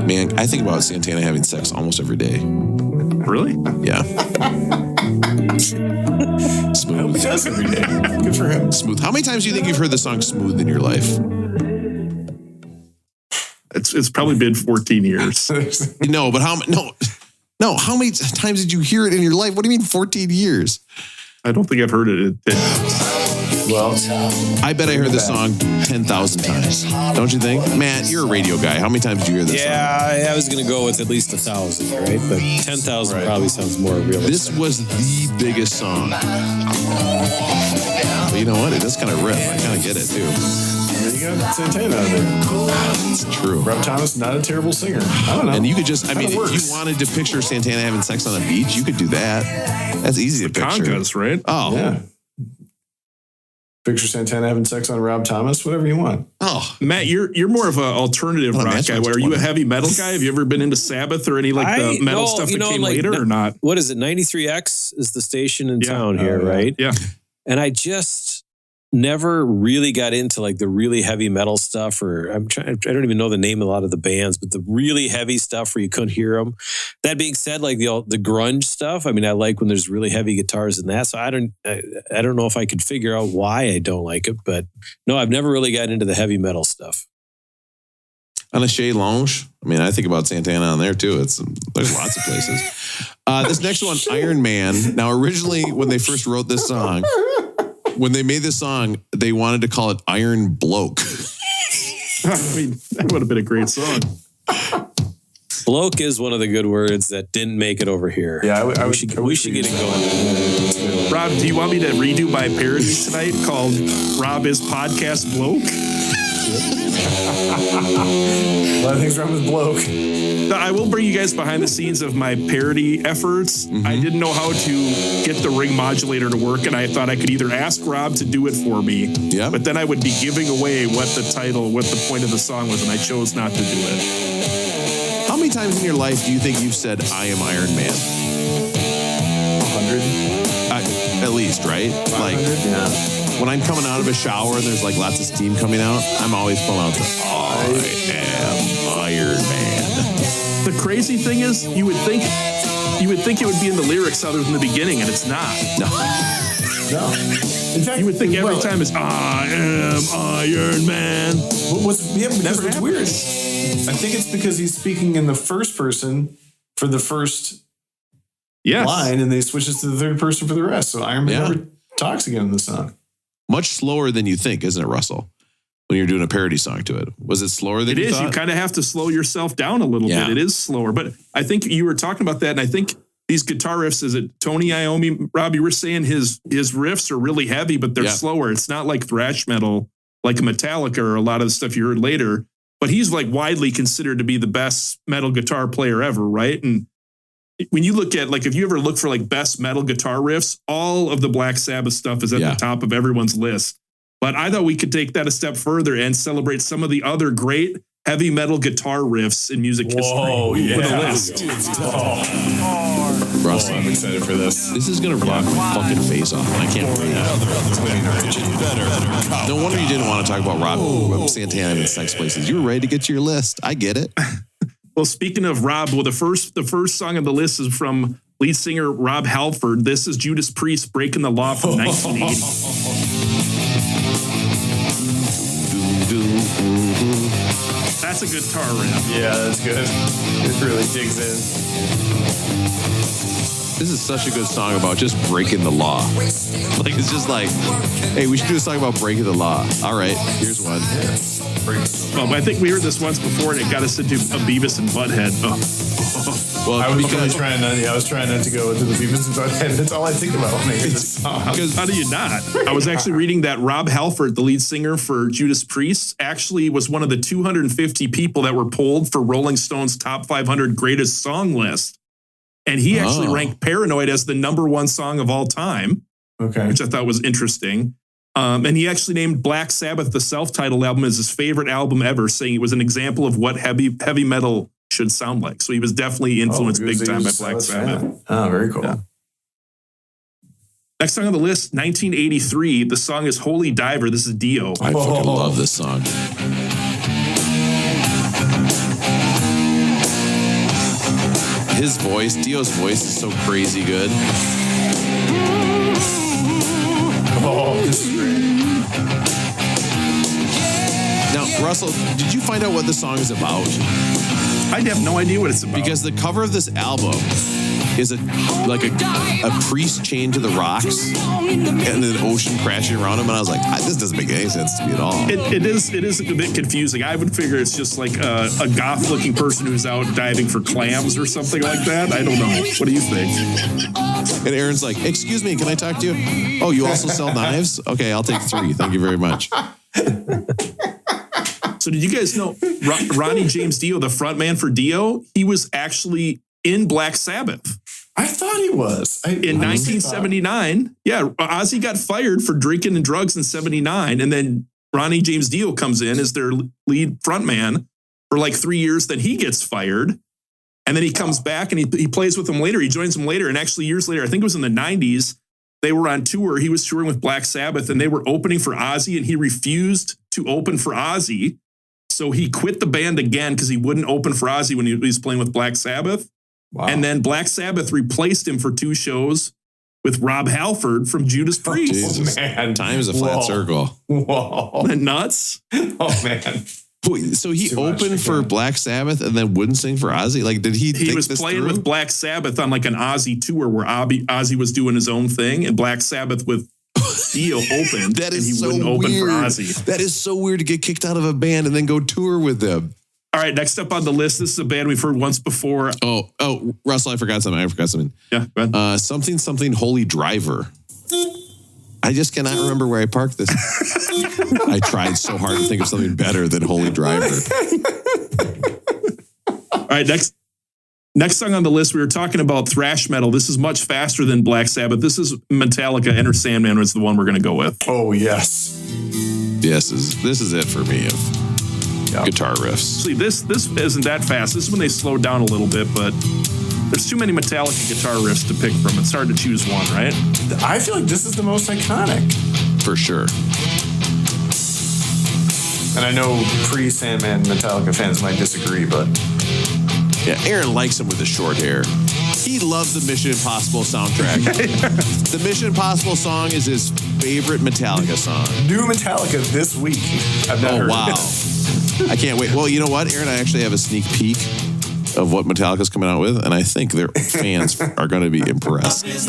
Man, I think about Santana having sex almost every day. Really? Yeah. Smooth. He does every day. Good for him. Smooth. How many times do you think you've heard the song "Smooth" in your life? It's probably been 14 years. No, but how many times did you hear it in your life? What do you mean 14 years? I don't think I've heard it. Well, I bet I heard this song 10,000 times. Don't you think? Matt, you're a radio guy. How many times did you hear this song? Yeah, I was going to go with at least 1,000, right? But 10,000 probably sounds more realistic. This was the biggest song. But you know what? It does kind of rip. I kind of get it, too. There you go. Santana out there. It's true. Rob Thomas, not a terrible singer. I don't know. And you could just, if you wanted to picture Santana having sex on the beach, you could do that. That's easy to picture. Congas, right? Oh. Yeah. Picture Santana having sex on Rob Thomas, whatever you want. Oh, Matt, you're more of an alternative rock guy. Are you a heavy metal guy? Have you ever been into Sabbath or any the metal stuff that came later or not? What is it? 93X is the station in town here, right? Yeah. And I just never really got into the really heavy metal stuff, or I don't even know the name of a lot of the bands, but the really heavy stuff where you couldn't hear them. That being said, the grunge stuff, I mean, I like when there's really heavy guitars in that. So I don't know if I could figure out why I don't like it, but no, I've never really gotten into the heavy metal stuff. On a Chez Lounge. I mean, I think about Santana on there too. There's lots of places. This next one, Iron Man. Now, originally when they first wrote this song, when they made this song, they wanted to call it Iron Bloke. I mean, that would have been a great song. Bloke is one of the good words that didn't make it over here. Yeah, we should get it going. Rob, do you want me to redo my parody tonight called Rob is Podcast Bloke? A lot of things wrong with Bloke. I will bring you guys behind the scenes of my parody efforts. Mm-hmm. I didn't know how to get the ring modulator to work, and I thought I could either ask Rob to do it for me, but then I would be giving away what the point of the song was, and I chose not to do it. How many times in your life do you think you've said, "I am Iron Man"? 100? At least, right? 500? When I'm coming out of a shower and there's lots of steam coming out, I'm always pulling out I am Iron Man. The crazy thing is, you would think it would be in the lyrics other than the beginning, and it's not. No. In fact, you would think every time it's "I am Iron Man." What's weird? I think it's because he's speaking in the first person for the first line, and then he switches to the third person for the rest. So Iron Man never talks again in the song. Much slower than you think, isn't it, Russell? When you're doing a parody song to it. Was it slower than you thought? It is. You kind of have to slow yourself down a little bit. It is slower. But I think you were talking about that, and I think these guitar riffs, is it Tony Iommi? Rob, you were saying his riffs are really heavy, but they're slower. It's not like thrash metal, like Metallica or a lot of the stuff you heard later. But he's widely considered to be the best metal guitar player ever, right? And when you look at, if you ever look for best metal guitar riffs, all of the Black Sabbath stuff is at the top of everyone's list. But I thought we could take that a step further and celebrate some of the other great heavy metal guitar riffs in music history with a list. Russ, I'm excited for this. This is going to rock my fucking face off, and I can't wait. No wonder you didn't want to talk about Rob Santana and sex places. You were ready to get to your list. I get it. Well, speaking of Rob, the first song on the list is from lead singer Rob Halford. This is Judas Priest, Breaking the Law from 1980. That's a guitar riff. Yeah, that's good. It really digs in. This is such a good song about just breaking the law. It's just hey, we should do a song about breaking the law. All right, here's one. Well, I think we heard this once before, and it got us into a Beavis and Butthead. Well, I was trying not to go into the Beavis and Butthead. That's all I think about when I hear this song. Because how do you not? I was actually reading that Rob Halford, the lead singer for Judas Priest, actually was one of the 250 people that were polled for Rolling Stone's top 500 greatest song list. And he actually ranked Paranoid as the #1 song of all time. Okay. Which I thought was interesting. And he actually named Black Sabbath, the self-titled album, as his favorite album ever, saying it was an example of what heavy metal should sound like. So he was definitely influenced big time by Black Sabbath. Oh, very cool. Yeah. Next song on the list, 1983. The song is Holy Diver. This is Dio. I fucking love this song. His voice, Dio's voice is so crazy good. Oh, this is great. Now, Russell, did you find out what the song is about? I have no idea what it's about. Because the cover of this album is a priest chained to the rocks and an ocean crashing around him. And I was like, this doesn't make any sense to me at all. It is a bit confusing. I would figure it's just like a goth-looking person who's out diving for clams or something like that. I don't know. What do you think? And Aaron's like, excuse me, can I talk to you? Oh, you also sell knives? Okay, I'll take 3. Thank you very much. So did you guys know Ronnie James Dio, the frontman for Dio, he was actually in Black Sabbath? I thought he was. In 1979, yeah, Ozzy got fired for drinking and drugs in 79. And then Ronnie James Dio comes in as their lead frontman for like 3 years. Then he gets fired. And then he comes back and he plays with them later. He joins them later. And actually years later, I think it was in the 90s, they were on tour. He was touring with Black Sabbath and they were opening for Ozzy and he refused to open for Ozzy. So he quit the band again because he wouldn't open for Ozzy when he was playing with Black Sabbath. Wow. And then Black Sabbath replaced him for 2 shows with Rob Halford from Judas Priest. Oh, man. Time is a flat circle. Whoa. Isn't that nuts? Oh, man. Wait, so he opened for Black Sabbath and then wouldn't sing for Ozzy? Like, did he was playing with Black Sabbath on like an Ozzy tour where Ozzy was doing his own thing and Black Sabbath with Dio opened. That is and he so wouldn't open weird. for Ozzy. That is so weird to get kicked out of a band and then go tour with them. All right, next up on the list, this is a band we've heard once before. Oh, Russell, I forgot something. Yeah, go ahead. Something Holy Driver. I just cannot remember where I parked this. I tried so hard to think of something better than Holy Driver. All right, next song on the list, we were talking about thrash metal. This is much faster than Black Sabbath. This is Metallica, Enter Sandman was the one we're going to go with. Oh, yes. Yes, this is it for me of guitar riffs. See, this isn't that fast. This is when they slowed down a little bit, but there's too many Metallica guitar riffs to pick from. It's hard to choose one, right? I feel like this is the most iconic. For sure. And I know pre-Sandman Metallica fans might disagree, but... Yeah, Aaron likes him with the short hair. He loves the Mission Impossible soundtrack. The Mission Impossible song is his favorite Metallica song. New Metallica this week. I've not heard wow. I can't wait. Well, you know what, Aaron? I actually have a sneak peek of what Metallica's coming out with, and I think their fans are going to be impressed. This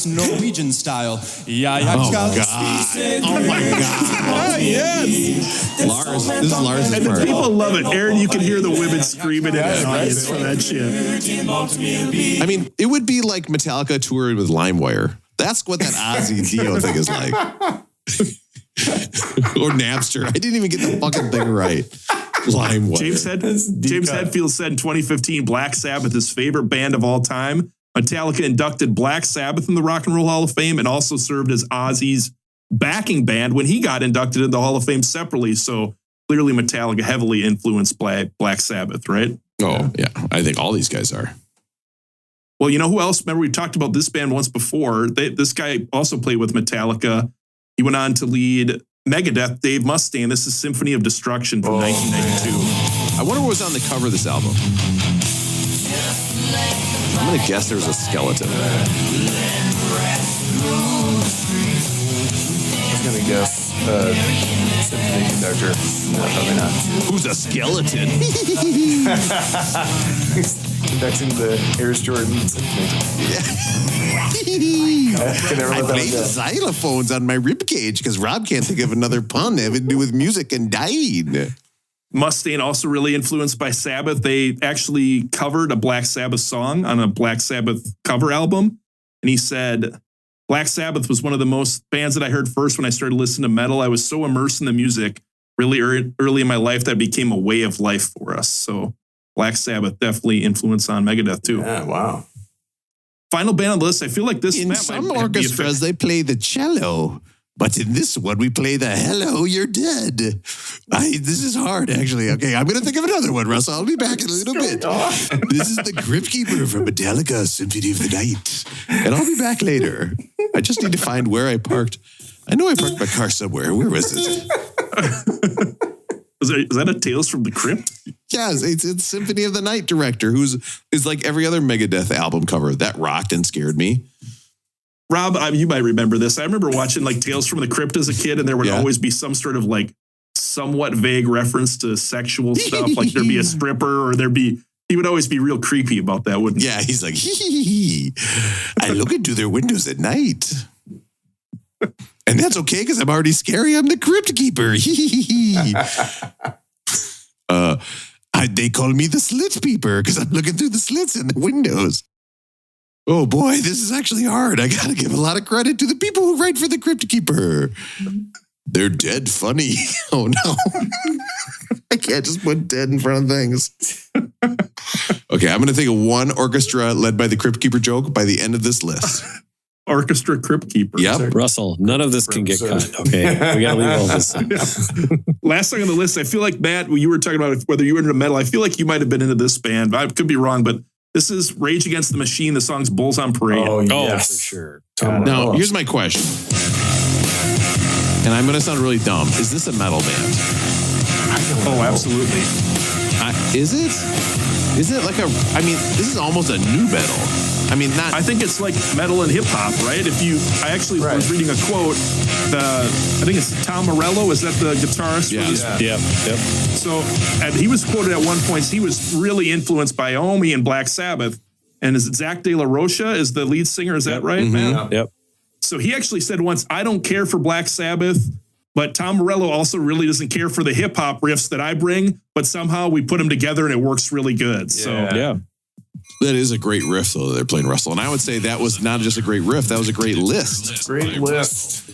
Norwegian style. Yeah, oh, God. Oh, my God. Oh, yes. Lars, this is Lars' and part. The people love it. Aaron, you can hear the women screaming in the audience for that shit. I mean, it would be like Metallica touring with LimeWire. That's what that Ozzy Dio thing is like. Or Napster. I didn't even get the fucking thing right. LimeWire. James Hetfield said in 2015, Black Sabbath, his favorite band of all time. Metallica inducted Black Sabbath in the Rock and Roll Hall of Fame and also served as Ozzy's backing band when he got inducted in the Hall of Fame separately. So clearly Metallica heavily influenced Black Sabbath, right? Oh, yeah. I think all these guys are. Well, you know who else? Remember, we talked about this band once before. This guy also played with Metallica. He went on to lead Megadeth, Dave Mustaine. This is Symphony of Destruction from 1992. I wonder what was on the cover of this album. I'm going to guess there was a skeleton. I was going to guess symphony conductor. No, probably not. Who's a skeleton? Conducting the Air Jordan symphony. I played the xylophones on my ribcage because Rob can't think of another pun having to do with music and diving. Mustaine also really influenced by Sabbath. They actually covered a Black Sabbath song on a Black Sabbath cover album. And he said, Black Sabbath was one of the most bands that I heard first when I started listening to metal. I was so immersed in the music really early in my life that it became a way of life for us. So Black Sabbath definitely influenced on Megadeth too. Yeah, wow. Final band on the list. I feel like this. In some orchestras, they play the cello. But in this one, we play the Hello, You're Dead. This is hard, actually. Okay, I'm going to think of another one, Russ. I'll be back in a little bit. This is the Crypt Keeper from Metallica, Symphony of the Night. And I'll be back later. I just need to find where I parked. I know I parked my car somewhere. Where was it? Is that a Tales from the Crypt? Yes, it's Symphony of the Night director, is like every other Megadeth album cover. That rocked and scared me. Rob, you might remember this. I remember watching like Tales from the Crypt as a kid, and there would always be some sort of like somewhat vague reference to sexual stuff. Like there'd be a stripper, or he would always be real creepy about that, wouldn't he? Yeah, he's like, I look into their windows at night. And that's okay because I'm already scary. I'm the Crypt Keeper. They call me the Slit Peeper because I'm looking through the slits in the windows. Oh boy, this is actually hard. I got to give a lot of credit to the people who write for the Crypt Keeper. They're dead funny. Oh no. I can't just put dead in front of things. Okay, I'm going to think of one orchestra led by the Crypt Keeper joke by the end of this list. Orchestra Crypt Keeper. Yep. Russell, none of this can get cut. Okay, we got to leave all this. Last song on the list, I feel like, Matt, when you were talking about whether you were into metal, I feel like you might have been into this band. I could be wrong, but this is Rage Against the Machine. The song's Bulls on Parade. Oh, yes. For sure. Now, here's my question. And I'm going to sound really dumb. Is this a metal band? Oh, absolutely. Is it? Is it like this is almost a new metal. I think it's like metal and hip hop, right? I actually was reading a quote. I think it's Tom Morello. Is that the guitarist? Yeah. Yep. So, and he was quoted at one point. He was really influenced by Omi and Black Sabbath. And is it Zach De La Rocha is the lead singer? Is that right, man? Yep. So he actually said once, I don't care for Black Sabbath, but Tom Morello also really doesn't care for the hip hop riffs that I bring, but somehow we put them together and it works really good. So yeah. That is a great riff, though, that they're playing, Russell. And I would say that was not just a great riff, that was a great list. Great list.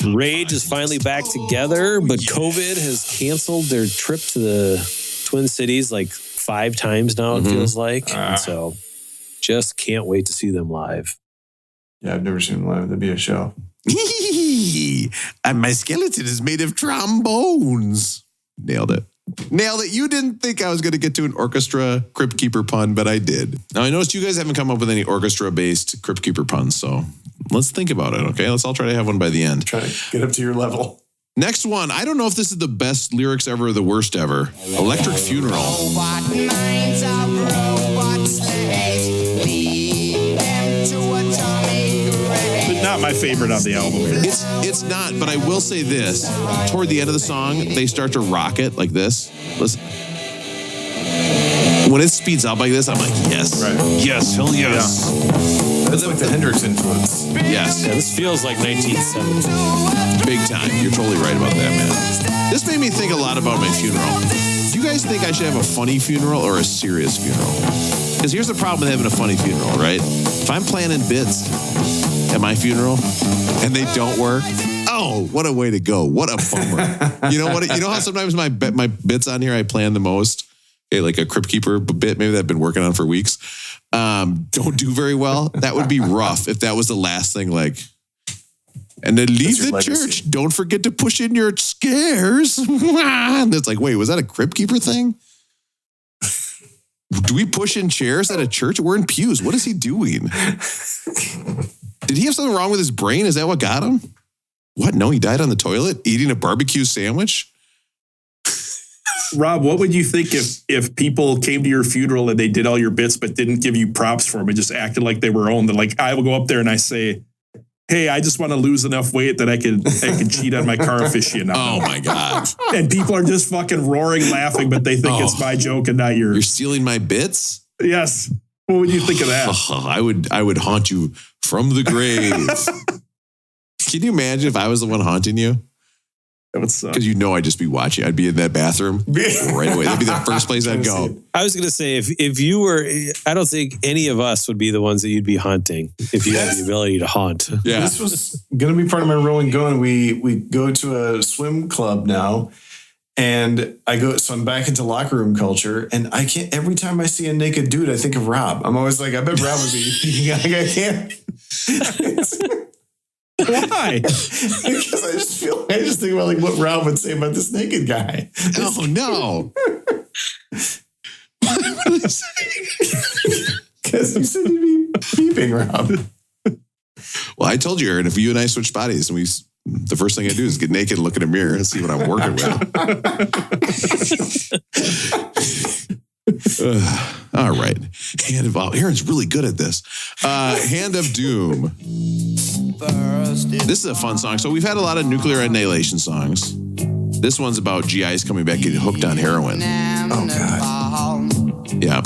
Rage is finally back together, but COVID has canceled their trip to the Twin Cities like 5 times now, it feels like. And so just can't wait to see them live. Yeah, I've never seen them live. That'd be a show. And my skeleton is made of trombones. Nailed it. You didn't think I was going to get to an orchestra Crypt Keeper pun, but I did. Now, I noticed you guys haven't come up with any orchestra-based Crypt Keeper puns, so let's think about it, okay? Let's all try to have one by the end. Try to get up to your level. Next one. I don't know if this is the best lyrics ever or the worst ever. Electric Funeral. Robot minds of robot slaves. Lead them to atomic rays. But not my favorite on the album here. It's not, but I will say this. Toward the end of the song, they start to rock it like this. Listen. When it speeds up like this, I'm like, yes. Right. Yes, hell yes. Yeah. That's like the Hendrix influence. Yes. Yeah, this feels like 1970. Big time. You're totally right about that, man. This made me think a lot about my funeral. Do you guys think I should have a funny funeral or a serious funeral? Because here's the problem with having a funny funeral, right? If I'm planning bits at my funeral and they don't work, oh, what a way to go. What a bummer. You know how sometimes my bits on here I plan the most? Okay, like a Crypt Keeper bit, maybe that I've been working on for weeks, don't do very well. That would be rough if that was the last thing, like, and then leave the church. Don't forget to push in your scares. And it's like, wait, was that a Crypt Keeper thing? Do we push in chairs at a church? We're in pews. What is he doing? Did he have something wrong with his brain? Is that what got him? What? No, he died on the toilet eating a barbecue sandwich? Rob, what would you think if people came to your funeral and they did all your bits but didn't give you props for them and just acted like they were owned? That like I will go up there and I say, hey, I just want to lose enough weight that I can cheat on my car aficionado. Oh my God. And people are just fucking roaring laughing, but they think it's my joke and not yours. You're stealing my bits? Yes. What would you think of that? I would haunt you from the grave. Can you imagine if I was the one haunting you? That would suck. Because I'd just be watching. I'd be in that bathroom right away. That'd be the first place I'd go. I was going to say, if you were, I don't think any of us would be the ones that you'd be hunting if you had the ability to hunt. Yeah. This was going to be part of my rolling going. We go to a swim club now. And so I'm back into locker room culture, and I can't. Every time I see a naked dude, I think of Rob. I'm always like, I bet Rob would be. I can't. Why? Because I just think about like what Rob would say about this naked guy. Oh no! Because you said you'd be peeping, Rob. Well, I told you, Aaron, if you and I switch bodies, and the first thing I do is get naked and look in a mirror and see what I'm working with. All right. Aaron's really good at this. Hand of Doom. This is a fun song. So we've had a lot of Nuclear Annihilation songs. This one's about GIs coming back getting hooked on heroin. Oh, God. Yeah.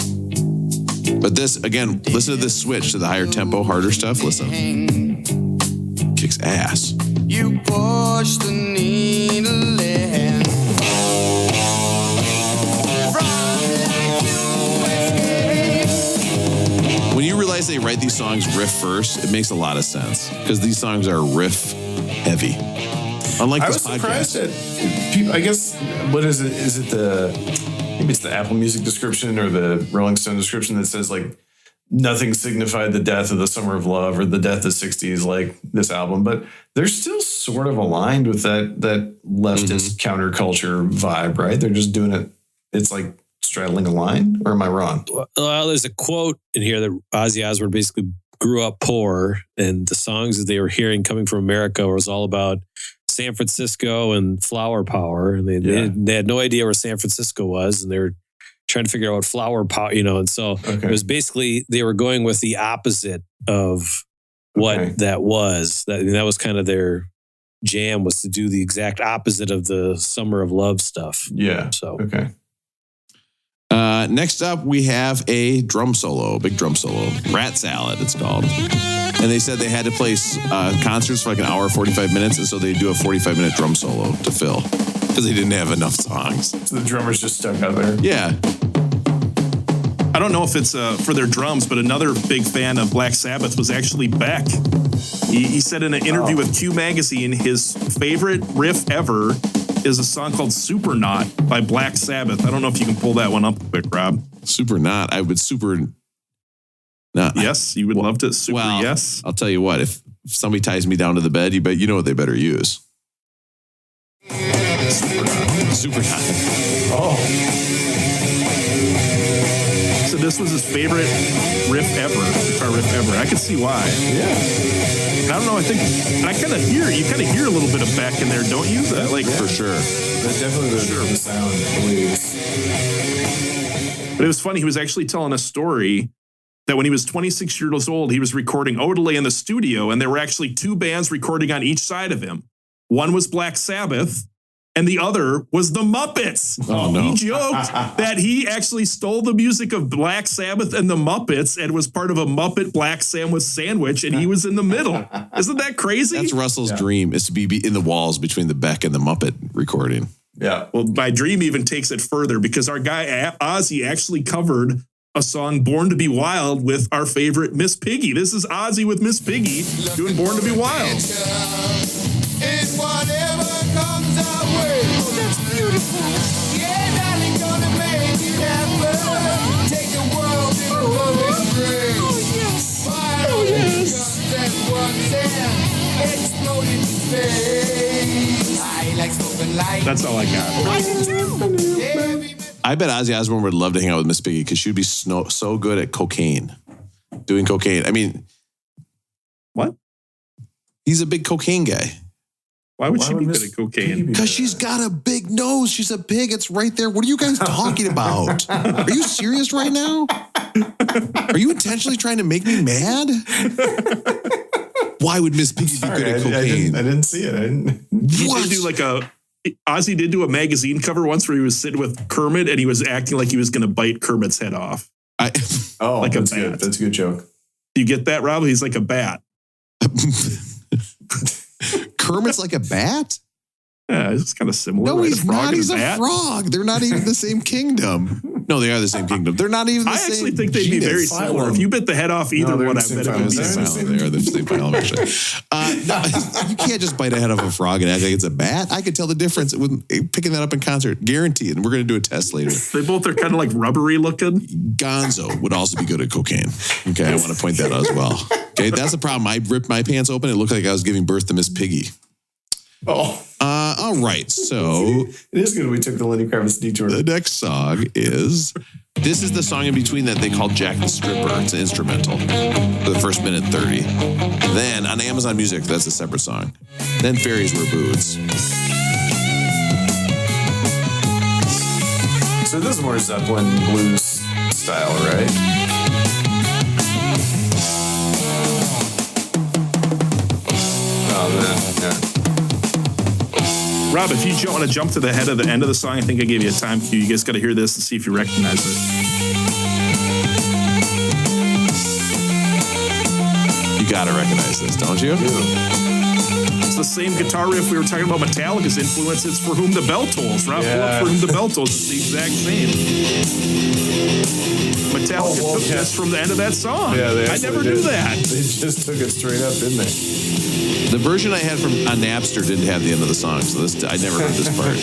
But this, again, listen to this switch to the higher tempo, harder stuff. Listen. Kicks ass. You push the needle in. When you realize they write these songs riff first, it makes a lot of sense because these songs are riff heavy. Unlike I this was podcast. surprised at people. I guess what is it? Is it maybe it's the Apple Music description or the Rolling Stone description that says like nothing signified the death of the Summer of Love or the death of the 60s like this album, but they're still sort of aligned with that leftist counterculture vibe, right? They're just doing it. It's like straddling a line, or am I wrong? Well, there's a quote in here that Ozzy Osbourne basically grew up poor, and the songs that they were hearing coming from America was all about San Francisco and flower power, and they had no idea where San Francisco was, and they were trying to figure out what flower power, and so it was basically they were going with the opposite of what that was. That was kind of their jam, was to do the exact opposite of the Summer of Love stuff. Yeah. So next up, we have a drum solo, big drum solo, Rat Salad, it's called. And they said they had to play concerts for like an hour, 45 minutes. And so they do a 45-minute drum solo to fill because they didn't have enough songs. So the drummer's just stuck out there. Yeah. I don't know if it's for their drums, but another big fan of Black Sabbath was actually Beck. He said in an interview with Q Magazine, his favorite riff ever is a song called Supernaut by Black Sabbath. I don't know if you can pull that one up quick, Rob. Supernaut. I would Yes, you would love to. Yes. I'll tell you what, if somebody ties me down to the bed, you know what they better use. Supernaut. Oh. So this was his favorite riff ever, guitar riff ever. I can see why. Yeah. I don't know. I think I kind of hear a little bit of Beck in there, don't you? For sure. That's definitely the sound. But it was funny. He was actually telling a story that when he was 26 years old, he was recording Odelay in the studio, and there were actually two bands recording on each side of him. One was Black Sabbath, and the other was the Muppets. Oh, no. He joked that he actually stole the music of Black Sabbath and the Muppets and was part of a Muppet Black sandwich, and he was in the middle. Isn't that crazy? That's Russell's dream, is to be in the walls between the Beck and the Muppet recording. Yeah. Well, my dream even takes it further because our guy Ozzy actually covered a song Born to Be Wild with our favorite Miss Piggy. This is Ozzy with Miss Piggy doing Born to Be Wild. It's whatever comes our way. Oh, that's beautiful. Yeah, darling, gonna make it happen. Take the world in a loving embrace. Oh, yes. Fire oh, yes. That one explode in space. I like smoking light. That's all I got. I bet Ozzy Osbourne would love to hang out with Miss Piggy because she'd be so good at doing cocaine. I mean, what? He's a big cocaine guy. Why would she be good at cocaine? Because she's got a big nose. She's a pig. It's right there. What are you guys talking about? Are you serious right now? Are you intentionally trying to make me mad? Why would Miss Piggy be good at cocaine? I didn't see it. Ozzy did do a magazine cover once where he was sitting with Kermit and he was acting like he was going to bite Kermit's head off. That's good. That's a good joke. Do you get that, Rob? He's like a bat. Kermit's like a bat? Yeah, it's kind of similar. No, right? he's not. He's a bat. frog. They're not even the same kingdom. No, they are the same kingdom. They're not even the same. I actually think they'd be very similar. If you bit the head off either one, I bet it would be silent. They are the same phylum, actually. No, you can't just bite a head off a frog and act like it's a bat. I could tell the difference with picking that up in concert. Guaranteed. And we're going to do a test later. They both are kind of like rubbery looking. Gonzo would also be good at cocaine. Okay, I want to point that out as well. Okay, that's the problem. I ripped my pants open. It looked like I was giving birth to Miss Piggy. Oh. All right. So it is good we took the Lenny Kravitz detour. The next song is the song in between that they call Jack the Stripper. It's an instrumental for the first minute 30. Then on Amazon Music, that's a separate song. Then Fairies Wear Boots. So this is more Zeppelin blues style, right? Oh, man. Yeah. Rob, if you want to jump to the head of the end of the song, I think I gave you a time cue. You guys got to hear this and see if you recognize it. You got to recognize this, don't you? It's the same guitar riff we were talking about Metallica's influence. It's For Whom the Bell Tolls. Rob, For Whom the Bell Tolls is the exact same. Metallica took this from the end of that song. Yeah, I never knew that. They just took it straight up, didn't they? The version I had on Napster didn't have the end of the song, so I never heard this part.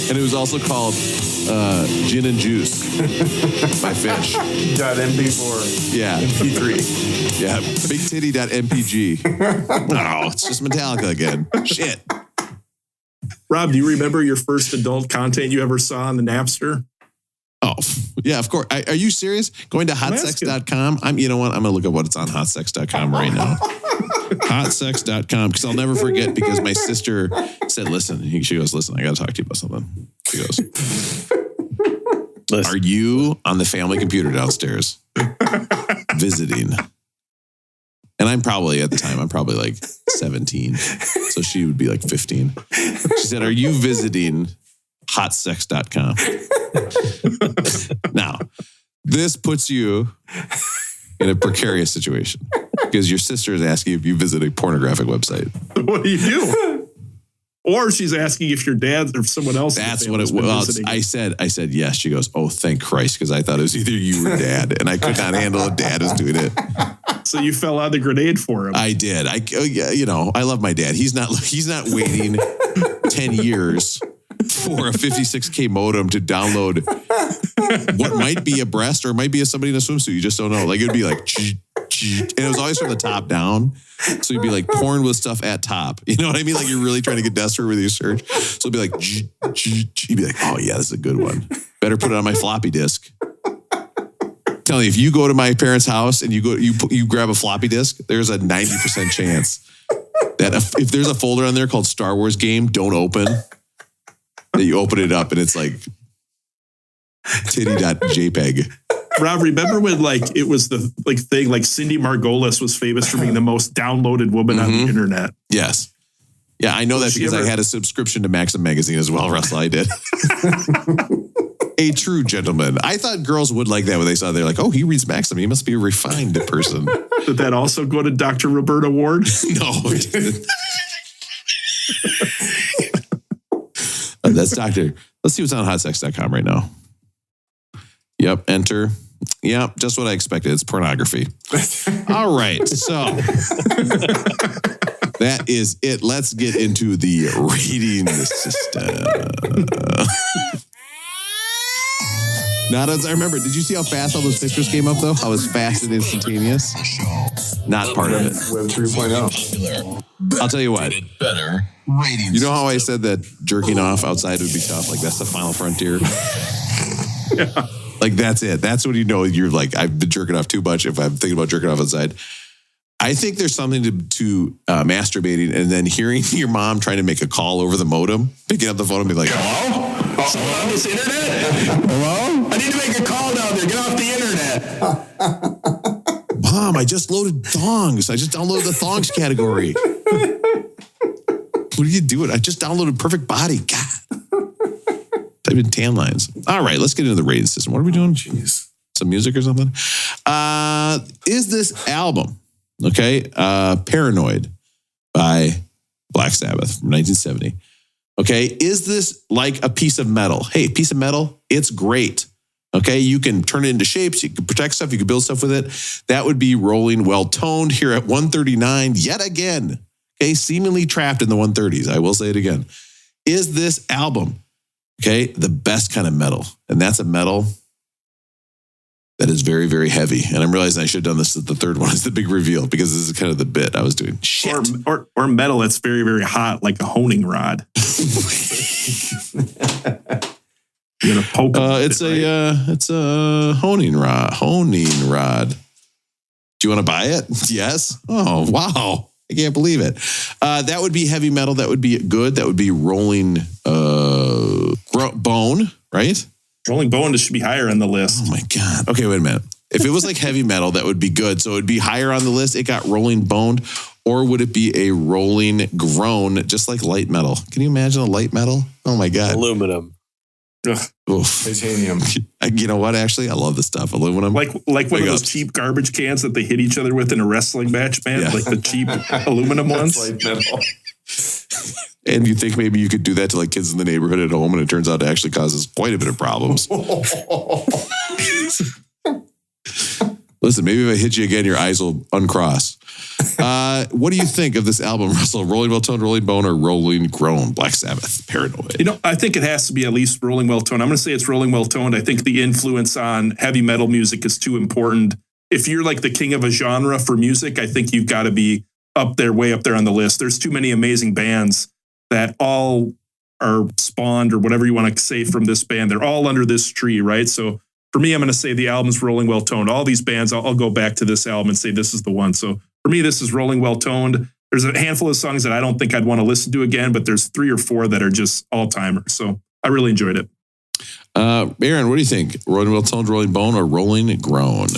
And it was also called Gin and Juice by Fish. .mp4. Yeah. MP3. Yeah. BigTitty.mpg. No, it's just Metallica again. Shit. Rob, do you remember your first adult content you ever saw on the Napster? Oh, yeah, of course. Are you serious? Going to hotsex.com? You know what? I'm going to look at what's on hotsex.com right now. Hotsex.com, because I'll never forget, because my sister said, listen, she goes, listen, I got to talk to you about something. She goes, are you on the family computer downstairs visiting? And I'm probably, at the time, I'm probably like 17. So she would be like 15. She said, are you visiting hotsex.com? Now, this puts you in a precarious situation because your sister is asking if you visit a pornographic website. What do you do? Or she's asking if your dad or someone else. That's what it was. I said yes. She goes, oh, thank Christ, because I thought it was either you or Dad, and I could not handle it. Dad was doing it. So you fell on the grenade for him. I did. I love my dad. He's not waiting 10 years for a 56K modem to download what might be a breast or might be somebody in a swimsuit. You just don't know. Like, it would be like, and it was always from the top down. So you'd be like porn with stuff at top. You know what I mean? Like, you're really trying to get desperate with your search. So it'd be like, you'd be like, oh yeah, this is a good one. Better put it on my floppy disk. Tell you, if you go to my parents' house and you grab a floppy disk, there's a 90% chance that if there's a folder on there called Star Wars game, don't open. That you open it up and it's like titty.jpg. Rob, remember when it was the thing, like Cindy Margolis was famous for being the most downloaded woman on the internet? Yes. Yeah, I know that because I had a subscription to Maxim magazine as well, Russell. I did. A true gentleman. I thought girls would like that when they saw they're like, oh, he reads Maxim. He must be a refined person. Did that also go to Dr. Roberta Ward? No. That's Doctor. Let's see what's on hotsex.com right now. Yep, enter. Yep, just what I expected. It's pornography. All right, so that is it. Let's get into the rating system. Now, I remember, did you see how fast all those pictures came up, though? How it was fast and instantaneous? Not part of it. Web 3.0. I'll tell you what. You know how I said that jerking off outside would be tough? Like, that's the final frontier? Yeah. Like, that's it. That's when you know you're like, I've been jerking off too much if I'm thinking about jerking off outside. I think there's something to masturbating and then hearing your mom trying to make a call over the modem, picking up the phone and be like, hello? Someone on this internet? Hello? I need to make a call down there. Get off the internet. Mom, I just loaded thongs. I just downloaded the thongs category. What are you doing? I just downloaded Perfect Body. God. Type in tan lines. All right, let's get into the rating system. What are we doing? Jeez. Some music or something? Is this album, okay, Paranoid by Black Sabbath from 1970. Okay, is this like a piece of metal? Hey, piece of metal, it's great. Okay, you can turn it into shapes, you can protect stuff, you can build stuff with it. That would be Rolling Well Toned here at 139 yet again. Okay, seemingly trapped in the 130s. I will say it again. Is this album, okay, the best kind of metal? And that's a metal that is very, very heavy. And I'm realizing I should have done this at the third one. It's the big reveal because this is kind of the bit I was doing. Shit. Or metal that's very, very hot, like a honing rod. You're gonna poke it's a honing rod. Honing rod. Do you want to buy it? Yes. Oh, wow. I can't believe it. That would be heavy metal. That would be good. That would be Rolling Bone, right? Rolling Bone should be higher on the list. Oh my God. Okay, wait a minute. If it was like heavy metal, that would be good. So it would be higher on the list. It got Rolling Boned. Or would it be a Rolling Groan, just like light metal? Can you imagine a light metal? Oh my God. Aluminum. Titanium. You know what? Actually, I love this stuff. Aluminum. Like one of those cheap garbage cans that they hit each other with in a wrestling match, man. Yeah. Like the cheap aluminum ones. Light metal. And you think maybe you could do that to like kids in the neighborhood at home, and it turns out it actually causes quite a bit of problems. Listen, maybe if I hit you again, your eyes will uncross. What do you think of this album, Russell? Rolling Well Toned, Rolling Bone, or Rolling Groan? Black Sabbath, Paranoid. You know, I think it has to be at least Rolling Well Toned. I'm going to say it's Rolling Well Toned. I think the influence on heavy metal music is too important. If you're like the king of a genre for music, I think you've got to be up there, way up there on the list. There's too many amazing bands that all are spawned, or whatever you want to say, from this band. They're all under this tree, right? So for me, I'm going to say the album's Rolling Well Toned. All these bands, I'll go back to this album and say this is the one. So for me, this is Rolling Well Toned. There's a handful of songs that I don't think I'd want to listen to again, but there's 3 or 4 that are just all-timers. So I really enjoyed it. Aaron, what do you think? Rolling Well Toned, Rolling Bone, or Rolling Groan?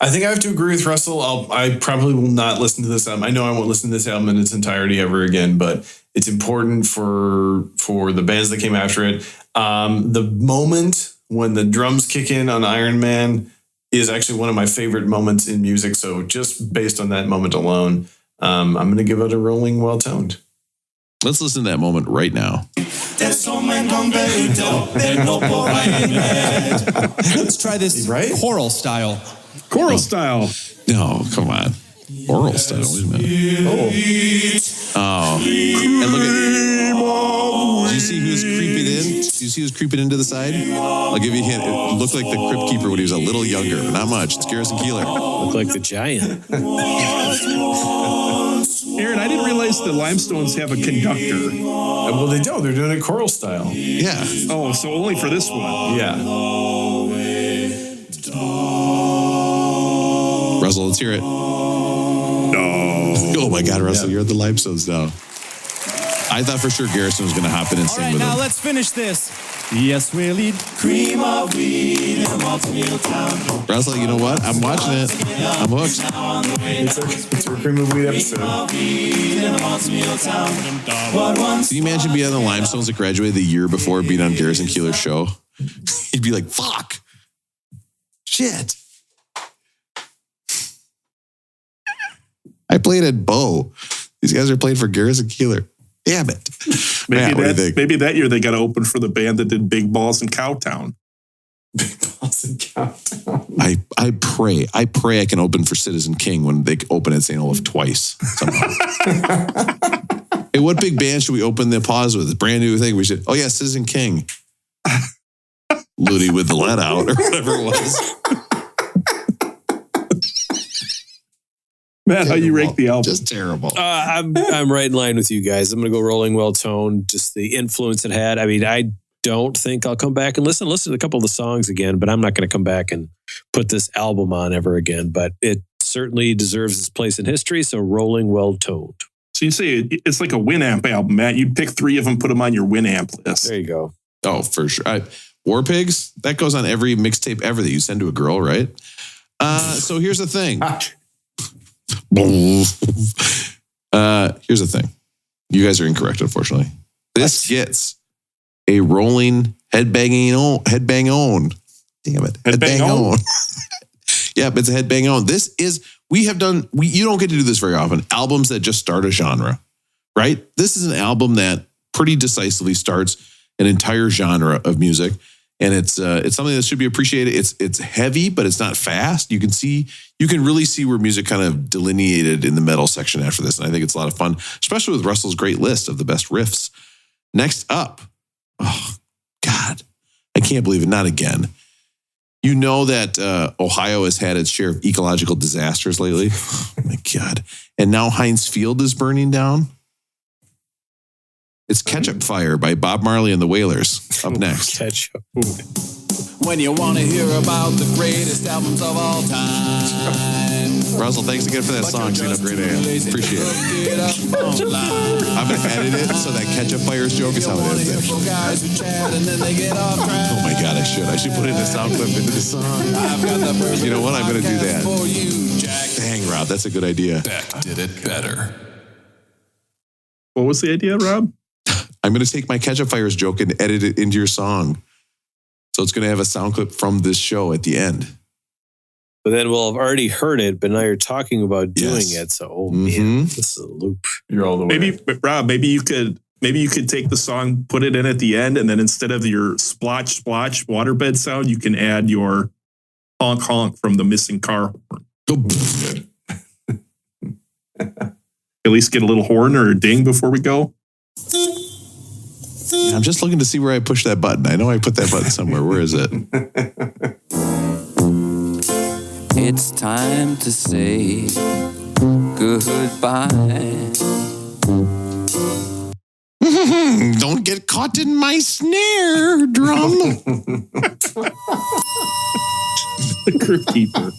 I think I have to agree with Russell. I probably will not listen to this album. I know I won't listen to this album in its entirety ever again, but it's important for the bands that came after it. The moment when the drums kick in on Iron Man is actually one of my favorite moments in music. So just based on that moment alone, I'm going to give it a Rolling Well Toned. Let's listen to that moment right now. Let's try this choral style. Choral style. No, come on. Oral style. Wait a minute. Oh. And look at. Do you see who's creeping in? Do you see who's creeping into the side? I'll give you a hint. It looked like the Crypt Keeper when he was a little younger. Not much. It's Garrison Keillor. Looked like the Giant. Aaron, I didn't realize the Limestones have a conductor. Well, they don't. They're doing it choral style. Yeah. Oh, so only for this one. Yeah. Russell, let's hear it. Oh my God, Russell, you're at the Limestones now. I thought for sure Garrison was going to hop in and sing with him. Now let's finish this. Yes, we'll eat cream of wheat in a multi-meal town. Russell, you know what? I'm watching it. I'm hooked. It's a cream of wheat episode. Can you imagine being on the Limestones that graduated the year before being on Garrison Keillor's show? He'd be like, fuck. Shit. I played at Bo. These guys are playing for Garrison Keillor. Damn it. Maybe that year they got to open for the band that did Big Balls in Cowtown. Big Balls in Cowtown. I pray I can open for Citizen King when they open at St. Olaf twice somehow. Hey, what big band should we open the pause with? A brand new thing. We should. Oh yeah, Citizen King. Ludi with the let out or whatever it was. Matt, how you rank the album? Just terrible. I'm right in line with you guys. I'm going to go Rolling Well Toned. Just the influence it had. I mean, I don't think I'll come back and listen to a couple of the songs again, but I'm not going to come back and put this album on ever again. But it certainly deserves its place in history. So Rolling Well Toned. So you say it's like a Winamp album, Matt. You'd pick 3 of them, put them on your Winamp list. There you go. Oh, for sure. War Pigs, that goes on every mixtape ever that you send to a girl, right? So here's the thing. Here's the thing. You guys are incorrect, unfortunately. This gets a rolling headbang on. Damn it. Headbang on. Yep, it's a headbang on. You don't get to do this very often. Albums that just start a genre. right? This is an album that pretty decisively starts an entire genre of music. And it's something that should be appreciated. It's heavy, but it's not fast. You can really see where music kind of delineated in the metal section after this. And I think it's a lot of fun, especially with Russell's great list of the best riffs. Next up, oh God, I can't believe it. Not again. You know that Ohio has had its share of ecological disasters lately. Oh my God. And now Heinz Field is burning down. It's Ketchup Fire by Bob Marley and the Wailers. Up next. Ketchup. When you want to hear about the greatest albums of all time. Russell, thanks again for that song. Singing up great AM. Appreciate it. I'm going to edit it so that Ketchup Fire's joke is how it ends it. Oh my God, I should put in a sound clip into the song. You know what? I'm going to do that. Dang, Rob, that's a good idea. Beck did it better. What was the idea, Rob? I'm going to take my Ketchup Fire's joke and edit it into your song. So it's going to have a sound clip from this show at the end. But then we'll have already heard it, but now you're talking about doing it. So, man, this is a loop. You're all the way. Maybe, Rob, maybe you could take the song, put it in at the end, and then instead of your splotch, splotch waterbed sound, you can add your honk, honk from the missing car horn. At least get a little horn or a ding before we go. Yeah, I'm just looking to see where I push that button. I know I put that button somewhere. Where is it? It's time to say goodbye. Don't get caught in my snare drum. The Crypt Keeper.